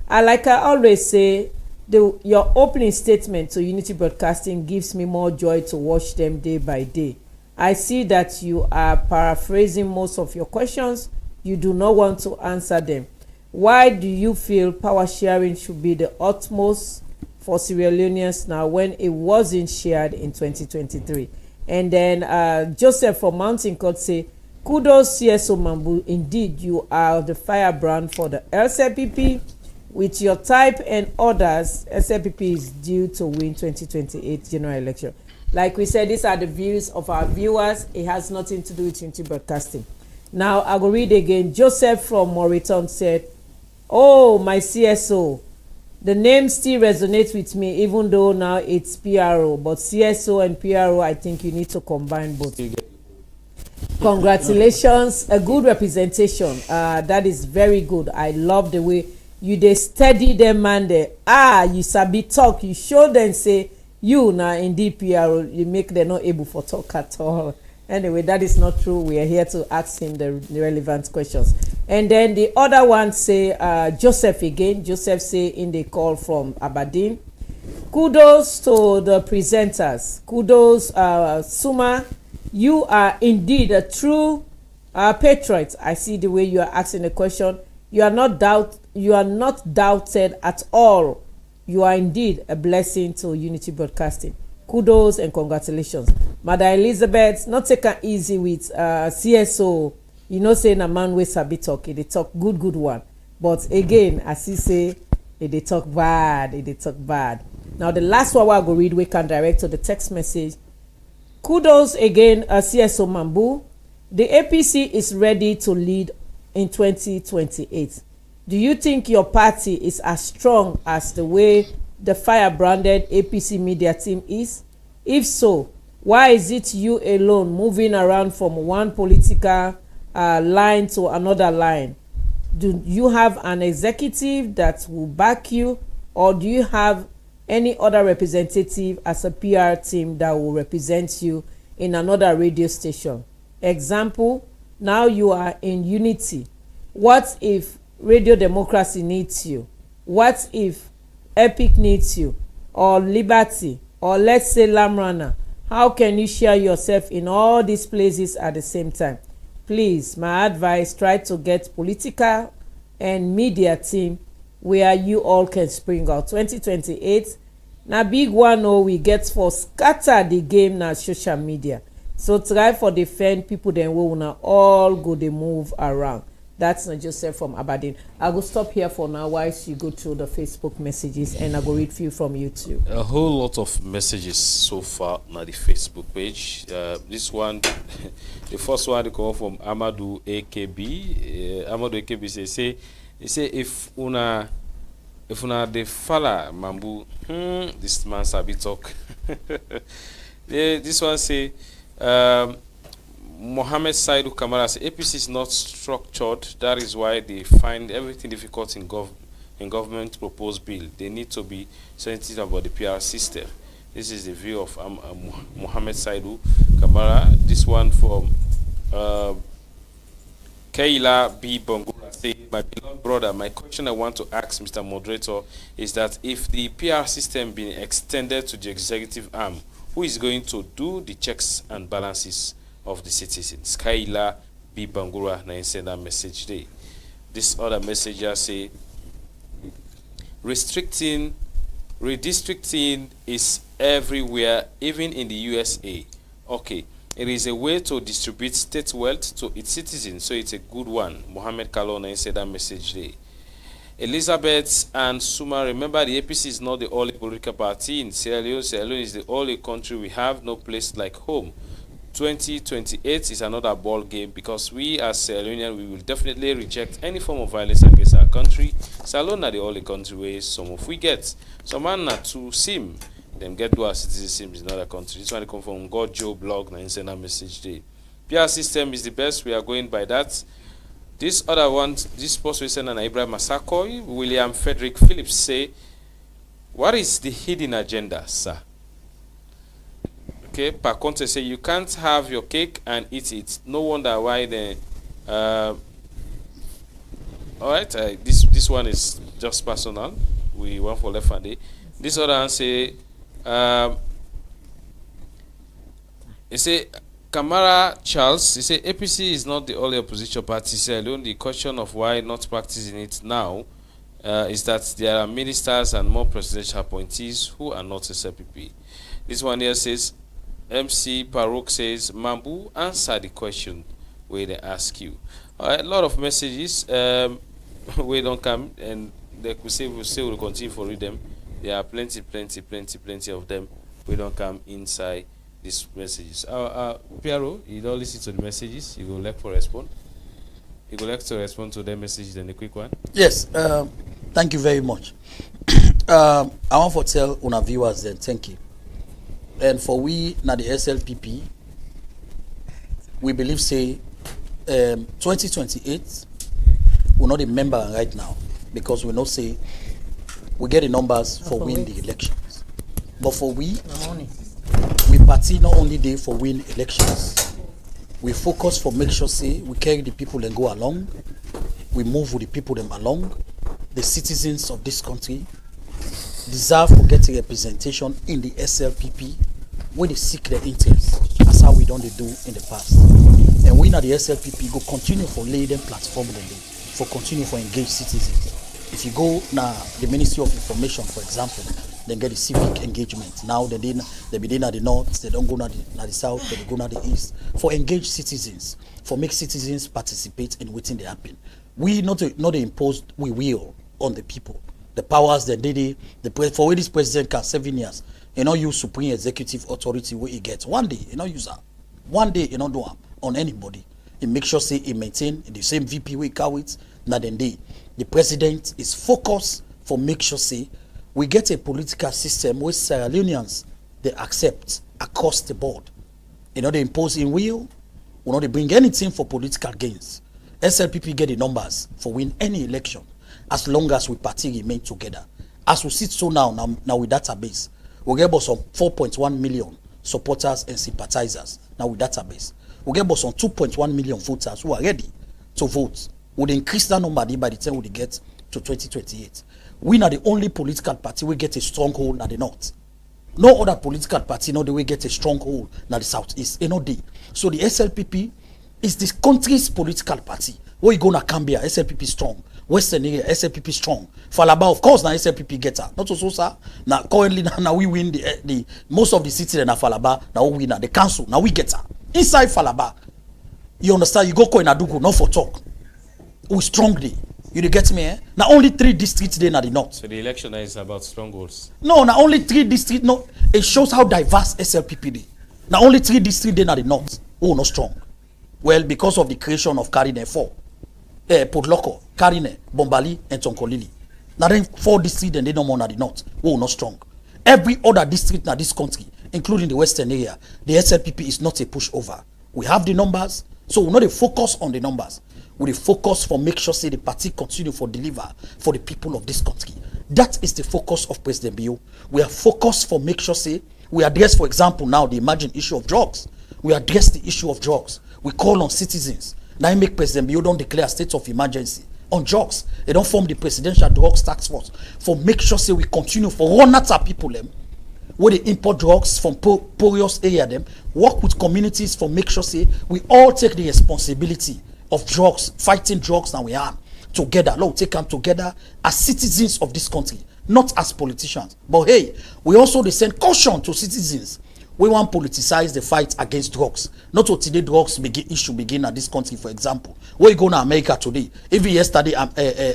Like I always say, your opening statement to Unity Broadcasting gives me more joy to watch them day by day. I see that you are paraphrasing most of your questions. You do not want to answer them. Why do you feel power sharing should be the utmost for Sierra Leoneans now when it wasn't shared in 2023? And then Joseph from Mountain Court say, kudos CSO Mambu. Indeed, you are the firebrand for the LCPP. With your type and others, SLPP is due to win 2028 general election. Like we said, these are the views of our viewers. It has nothing to do with Unity Broadcasting. Now, I will read again. Joseph from Moriton said, oh, my CSO, the name still resonates with me, even though now it's PRO. But CSO and PRO, I think you need to combine both. Congratulations. A good representation. That is very good. I love the way you dey steady them, man. There. You sabi talk. You show them, say, you now indeed PRO, you make them not able for talk at all. Anyway, that is not true. We are here to ask him the relevant questions. And then the other one say, Joseph again. Joseph say in the call from Aberdeen, kudos to the presenters. Kudos, Suma. You are indeed a true patriot. I see the way you are asking the question. You are not doubted at all. You are indeed a blessing to Unity Broadcasting. Kudos and congratulations. Madam Elizabeth, not take it easy with CSO. You know, saying a man with sabi talk, they talk good one. But again, as he say, they talk bad. Now the last one I go read, we can direct to the text message. Kudos again, CSO Mambu. The APC is ready to lead in 2028. Do you think your party is as strong as the way the fire-branded APC media team is? If so, why is it you alone moving around from one political line to another line? Do you have an executive that will back you, or do you have any other representative as a PR team that will represent you in another radio station? Example, now you are in Unity. What if Radio Democracy needs you? What if Epic needs you, or Liberty, or let's say Lamrana? How can you share yourself in all these places at the same time? Please, my advice, try to get political and media team where you all can spring out. 2028 na big one we get for scatter the game na social media. So try for defend people then we wanna all go dey move around. That's not Joseph from Aberdeen. I will stop here for now while you go through the Facebook messages and I go read few from YouTube. A whole lot of messages so far on the Facebook page. This one, the first one they come from Amadou AKB. Amadou AKB say if una de fala mambu, this man sabi talk. This one say Mohammed Saidu Kamara says APC is not structured. That is why they find everything difficult in government proposed bill. They need to be sensitive about the PR system. This is the view of Mohammed Saidu Kamara. This one from Kaila B. Bongura says, my beloved brother, my question I want to ask Mr. Moderator is that if the PR system being extended to the executive arm, who is going to do the checks and balances of the citizens? Kaila B. Bangura na send that message today. This other messenger say redistricting is everywhere, even in the USA. Okay, it is a way to distribute state wealth to its citizens, so it's a good one. Mohammed Kalona said that message today. Elizabeth and Suma, remember the APC is not the only political party in Sierra Leone. Sierra Leone is the only country we have no place like home. 2028 is another ball game because we as Sierra Leonean, we will definitely reject any form of violence against our country. Sierra Leone are the only country where some of we get. Some man na to sim, them get to our citizens in another country. This one come from God Joe blog na send a message day. PR system is the best, we are going by that. This other one, this post we send an Ibrahim Masakoi, William Frederick Phillips say, what is the hidden agenda, sir? Okay, per conte say you can't have your cake and eat it. No wonder why the all right, this one is just personal. We want for left hand. This other one say he say Kamara Charles, he say APC is not the only opposition party. Say alone the question of why not practicing it now is that there are ministers and more presidential appointees who are not SLPP. This one here says MC Parok says, Mambu, answer the question where they ask you. All right, a lot of messages we don't come, and they could say we'll continue to read them. There are plenty of them. We don't come inside these messages. Piero, you don't listen to the messages. You go like for respond. You go like to respond to their messages and a quick one. Yes, thank you very much. I want to tell our viewers then, thank you. And for we na the SLPP, we believe say 2028 we're not a member right now because we know say we get the numbers for win the elections. But for we party not only there for win elections. We focus for make sure say we carry the people and go along. We move with the people them along. The citizens of this country deserve to get a representation in the SLPP when they seek their interests. That's how we don't do in the past. And we now the SLPP go continue for lay them platform for continue for engage citizens. If you go now the Ministry of Information, for example, then get the civic engagement. Now they be at the north, they don't go to the south, they go to the east. For engage citizens, for make citizens participate in what's they happen. We not impose we will on the people. The powers that for where this president can 7 years, you know, use supreme executive authority where he gets. One day, you know, use that. One day, you know, do on anybody. He make sure say he maintain the same VP we carry it. Now then the president is focused for make sure say we get a political system where Sierra Leoneans they accept across the board. You know, they impose in will, you know, they bring anything for political gains. SLPP get the numbers for win any election as long as we party remain together. As we sit so now with database, we get about some 4.1 million supporters and sympathizers now with database. We get about some 2.1 million voters who are ready to vote. Would increase that number by the time we get to 2028. We are the only political party we get a stronghold at the north. No other political party know the way get a stronghold at the southeast. So the SLPP is this country's political party. Where you go to Cambia, SLPP strong. Western area, SLPP strong. Falaba, of course, now SLPP get her. Not also, sir. Now currently, now we win the most of the city na Falaba. Now we win the council. Now we get her inside Falaba. You understand? You go in Adugu, not for talk. We strongly. You get me? Now only 3 districts there na the north. So the election is about strongholds. No, now only 3 districts. No, it shows how diverse SLPP is. Now only 3 districts there na the north. Oh, not strong. Well, because of the creation of Karine 4. Podloko, Karine, Bombali, and Tonkolili. Now then 4 districts and they no more na the north. Oh, not strong. Every other district in this country, including the western area, the SLPP is not a pushover. We have the numbers, so we not a focus on the numbers. We focus for make sure say the party continue for deliver for the people of this country. That is the focus of President Bio. We are focused for make sure say we address, for example, now the emerging issue of drugs. We address the issue of drugs. We call on citizens. Now make President Bio don't declare a state of emergency on drugs. They don't form the presidential drugs task force for make sure say we continue for run at our people them where they import drugs from porous area them, work with communities for make sure say we all take the responsibility of drugs, fighting drugs now we are together. Lord, take them together as citizens of this country, not as politicians. But hey, we also send caution to citizens. We want to politicize the fight against drugs. Not to today drugs begin at this country, for example. Where you go to America today? Even yesterday,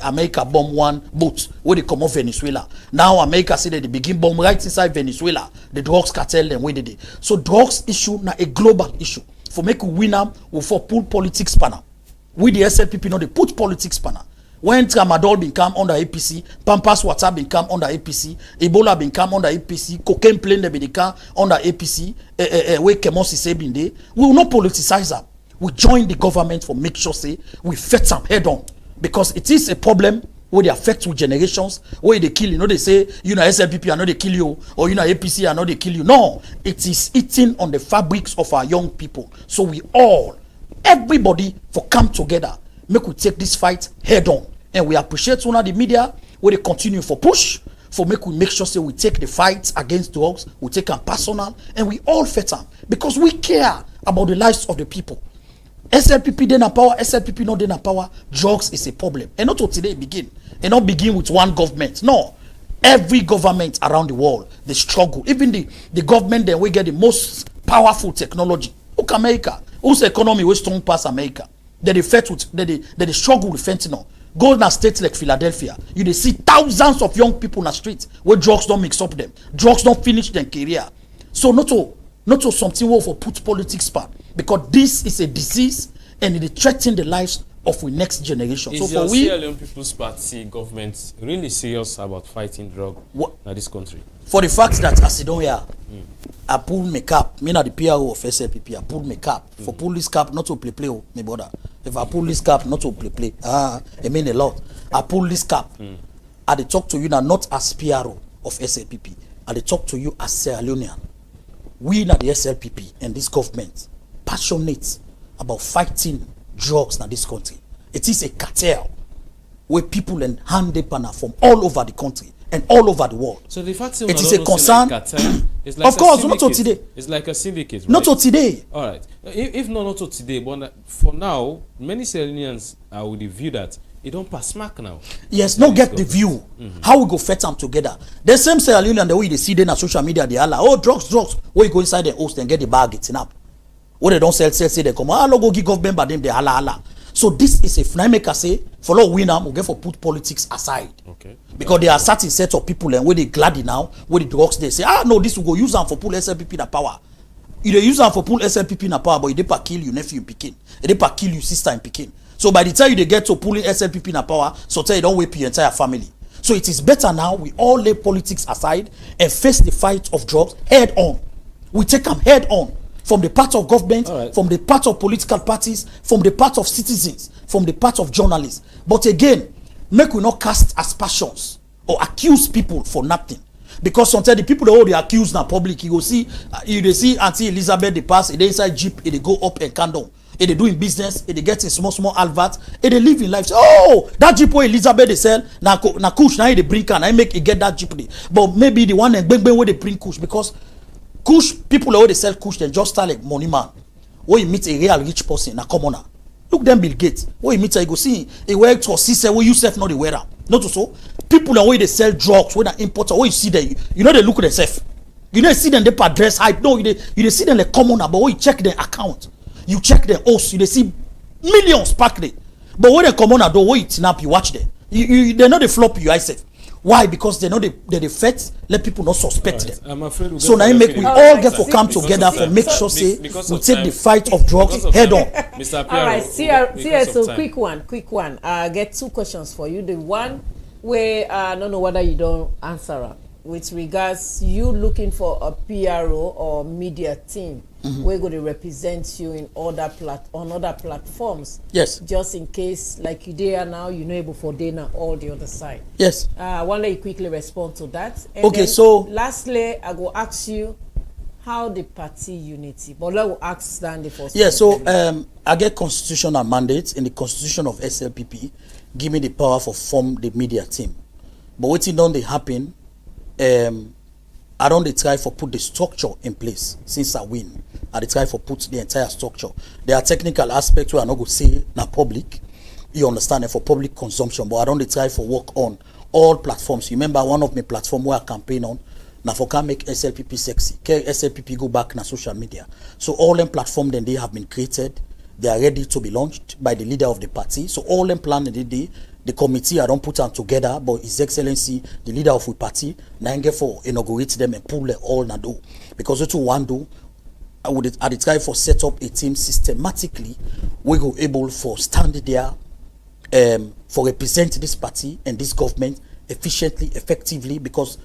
America bombed one boat where they come off Venezuela. Now America say that they begin bomb right inside Venezuela. The drugs cartel them where they did. So drugs issue now a global issue. For make a winner, we for pull politics panel. We the SLPP know they put politics panel. When Tramadol become under APC, Pampas Water become under APC, Ebola become under APC, cocaine plane they become under APC, where Kemosi say been there, we will not politicize them. We join the government for make sure say we fight them head on. Because it is a problem where they affect with generations, where they kill you. Know they say, you know, SLPP are not they kill you, or you know, APC are not they kill you. No, it is eating on the fabrics of our young people. So we all, everybody for come together, make we take this fight head on. And we appreciate one of the media where they continue for push, for we make sure say we take the fight against drugs, we take them personal, and we all fight them because we care about the lives of the people. SLPP then a power, SLPP not then a power. Drugs is a problem, and not to today begin, and not begin with one government. No, every government around the world they struggle. Even the government that we get the most powerful technology. Look America, whose economy was strong past America. They fight with they struggle with fentanyl. Go in a state like Philadelphia, you see thousands of young people in the street where drugs don't mix up them, drugs don't finish their career. So not to something for put politics part, because this is a disease and it threatens the lives of the next generation. Is so your for we Sierra Leone People's Party government really serious about fighting drug in this country? For the fact that as you don't hear, I pull my cap, me not the PRO of SLPP, I pull my cap. For pull this cap, not to play, my brother. If I pull this cap, not to play. It mean a lot. I pull this cap. I they talk to you now, not as PRO of SLPP. I they talk to you as Sierra Leonean. We now the SLPP and this government passionate about fighting drugs in this country. It is a cartel where people and hand panel from all over the country and all over the world. So the fact it is a concern. It's like of course, not to today. It's like a syndicate, right? Not to today. All right. If not to today, but for now, many Sierra Leoneans are with the view that it don't pass smack now. Yes, no get the view. How we go fight them together. The same Sierra Leonean the way they see them on social media, they are like, oh, drugs. Where you go inside the host and get the bag, it's up. Where they don't sell, say they come, go give government, but them they hala. So this is a filmmaker say, for law winner, we get for put politics aside. Okay. Because there are certain set of people and where they glad now, where the drugs they say, no, this will go use them for pull SLPP na power. You dey use them for pull SLPP na power, but you dey pa kill you nephew in Pekin. You dey pa kill you sister in Pekin. So by the time you dey get to pulling SLPP na power, so tell you don't wait your entire family. So it is better now we all lay politics aside and face the fight of drugs head on. We take them head on. From the part of government, from the part of political parties, from the part of citizens, from the part of journalists. But again, make we not cast aspersions or accuse people for nothing. Because sometimes the people that they accuse now public, you go see, you see Auntie Elizabeth they pass, they inside jeep, they go up and come down. They doing business, they get in small adverts, they live in life. Oh, that jeep where Elizabeth they sell, na kush, now they bring can I make it get that jeep. But maybe the one and bang where they bring kush because kush people where they sell kush they just start like money man. When you meet a real rich person, na commoner. Look them Bill Gates. What you meet you go see he wear to see where you self not the wearer. Not so. People are where they sell drugs, when they import, what you see them, you know they look at themselves. You know, see them they address hype. No, you see them like common, but when you check their account, you check their host, you see millions packed there. But when they come on a door, when you snap, you watch them. They know they flop you, I said. Why? Because they know they fet, let people not suspect them. I'm afraid so now make we all get for come together for make sure say we take the fight of drugs head on. Mr. All right, see, so quick one. I get 2 questions for you. The one where I don't know whether you don't answer with regards you looking for a PRO or media team we're going to represent you in other platforms. Yes. Just in case, like you there now, you know able for Dana all the other side. Yes. I want to quickly respond to that. And okay, so lastly, I go ask you how the party unity. But I will ask Stanley first. Yeah, so I get constitutional mandates in the constitution of SLPP, give me the power for form the media team. But what it don't they happen, I don't try for put the structure in place since I win. I try for put the entire structure. There are technical aspects where I not go say na public. You understand it for public consumption, but I don't try for work on all platforms. You remember one of my platform where I campaign on now for can make SLPP sexy. Can SLPP go back na social media? So all them platform then they have been created. They are ready to be launched by the leader of the party. So all them plan the committee I don't put them together, but His Excellency, the leader of the party, now get for inaugurate them and pull them all na do. Because what you want do, I try for set up a team systematically. We go able for stand there, for represent this party and this government efficiently, effectively, because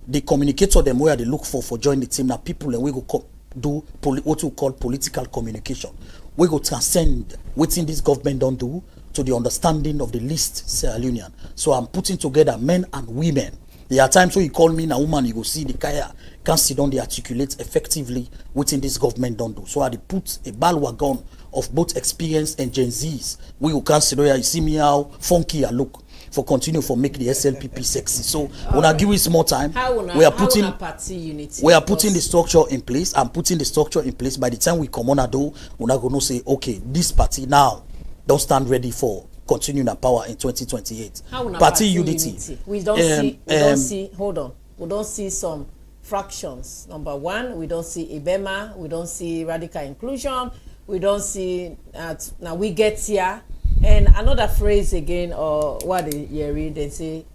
the communicator them where they look for join the team now people and we go do what we call political communication. We go transcend within this government don't do to the understanding of the least Sierra Leonean. So I'm putting together men and women. There are times when you call me a woman, you go see the kaya can't sit down, they articulate effectively within this government don't do. So I put a bandwagon of both experience and Gen Zs. We will consider you see me how funky I look for continue for make the SLPP sexy. So when I give you more time, we are putting the structure in place. I'm putting the structure in place. By the time we come on a do, we're not going to say, okay, this party now don't stand ready for continuing our power in 2028. Party unity. We don't see. Hold on. We don't see some fractions. Number one, we don't see IBEMA. We don't see radical inclusion. We don't see now we get here. And another phrase again, or what they say,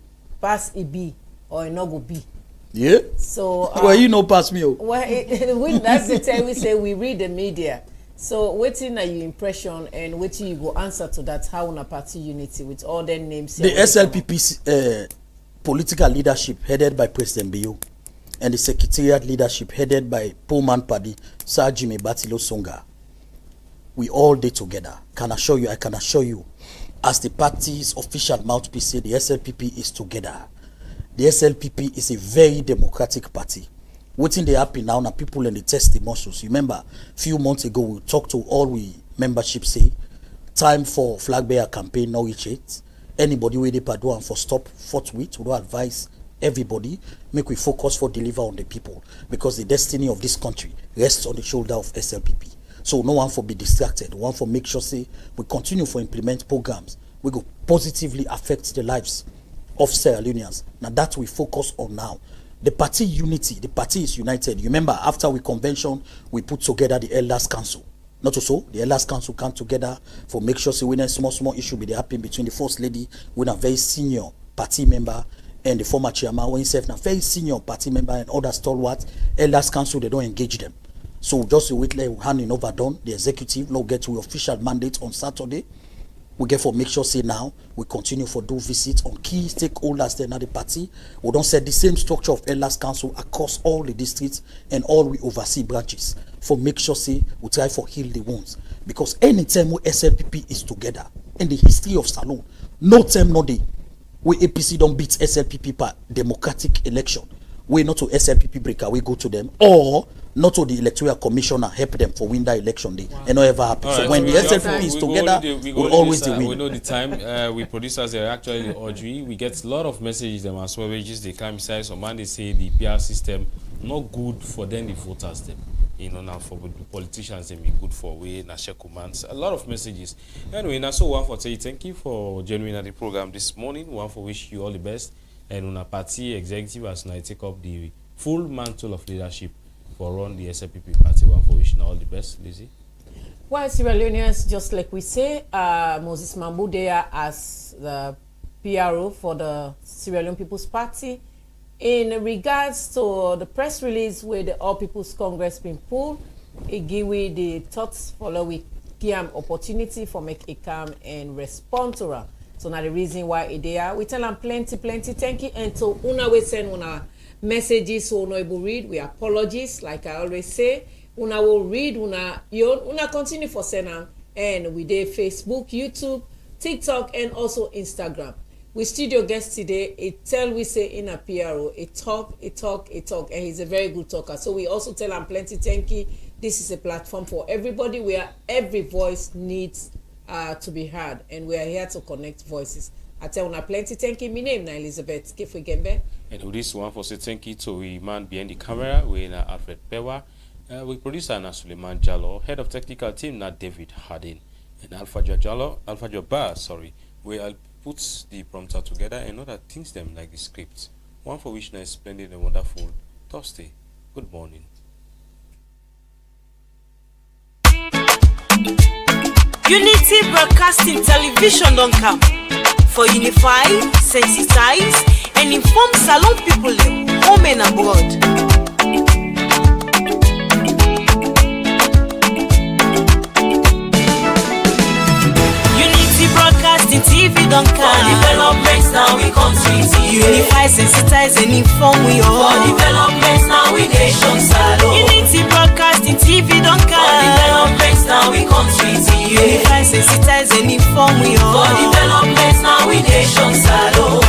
pass EB or it not go B. Yeah. So well, you know, pass me. Well, that's the time we say we read the media. So waiting are your impression and waiting you go answer to that how on a party unity with all their names. The SLPP political leadership headed by President Bio and the secretariat leadership headed by Pullman Paddy, Sir Jimmy Batilo Songa. We all did together. I can assure you, as the party's official mouthpiece say, the SLPP is together. The SLPP is a very democratic party. Waiting they happen now, people in the testimonials. Remember, a few months ago, we talked to all we membership say, time for flag bearer campaign, no reach it. Anybody with the do and for stop forthwith, we do advise everybody, make we focus for deliver on the people. Because the destiny of this country rests on the shoulder of SLPP. So no one for be distracted, one for make sure say we continue for implement programs. We go positively affect the lives of Sierra Leoneans. Now that we focus on now. The party unity, the party is united. You remember after we convention, we put together the Elders Council. Not so, the Elders Council come together for make sure say when a small issue be happening between the First Lady, with a very senior party member, and the former chairman, when himself a very senior party member and other stalwart, Elders Council, they don't engage them. So just wait like handing over done, the executive now get to official mandate on Saturday. We get for make sure say now we continue for do visits on key stakeholders then at the party. We don't set the same structure of Elders Council across all the districts and all we oversee branches for make sure say we try for heal the wounds. Because anytime we SLPP is together in the history of Salone, no time no day we APC don't beat SLPP per democratic election. We not to SLPP breaker, we go to them, or not to the electoral commissioner help them for win that election day. And not ever happen. So when the SLPP is together, we'll always win. We know the time. We producers are actually Audrey. We get a lot of messages them as well. Which is they climb size. Some man they say the PR system not good for them the voters them. now for the politicians, they be good for way, na share commands. A lot of messages. Anyway, now so one for say thank you for joining at the program this morning. One for wish you all the best. And on a party executive as now take up the full mantle of leadership for run the SLPP party. One for wishing all the best, Lizzie. Well, Sierra Leoneans, just like we say, Moses Mambu there as the PRO for the Sierra Leone People's Party. In regards to the press release where the All People's Congress been pulled, it give we the thoughts follow we give them opportunity for make a come and respond to her. So now the reason why it there, we tell them plenty thank you, and so una we send una messages so una able read. We apologize, like I always say. Una will read, una continue for send them, and we did Facebook, YouTube, TikTok, and also Instagram. We studio guest today, it tell we say in a PRO, it talk, and he's a very good talker. So we also tell him plenty thank you. This is a platform for everybody where every voice needs to be heard, and we are here to connect voices. I tell una plenty thank you. My name is Elizabeth Kefwe Gembe. And with this one for say thank you to the man behind the camera, we na Alfred Pewa. We producer na Suleiman Jallo, head of technical team na David Hardin, and Alpha Jabbar, sorry, we I'll put the prompter together and other things them like the script. One for which na splendid and wonderful Thursday. Good morning. Unity Broadcasting Television don't come for unify, sensitize, and inform Salon people home and abroad. Broadcasting TV don't come. For developments now we country TV. Unify, sensitize, and inform we all. For developments now we nation salon. Unity Broadcasting TV don't come. For developments now we country TV. Unify, sensitize, and inform we all. For developments now we nation salon.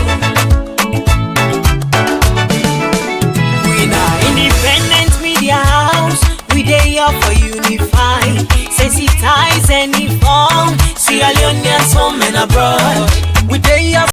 We now independent media house. We dey here for unify, sensitize, and inform. Sierra Leoneans home and abroad. We dey here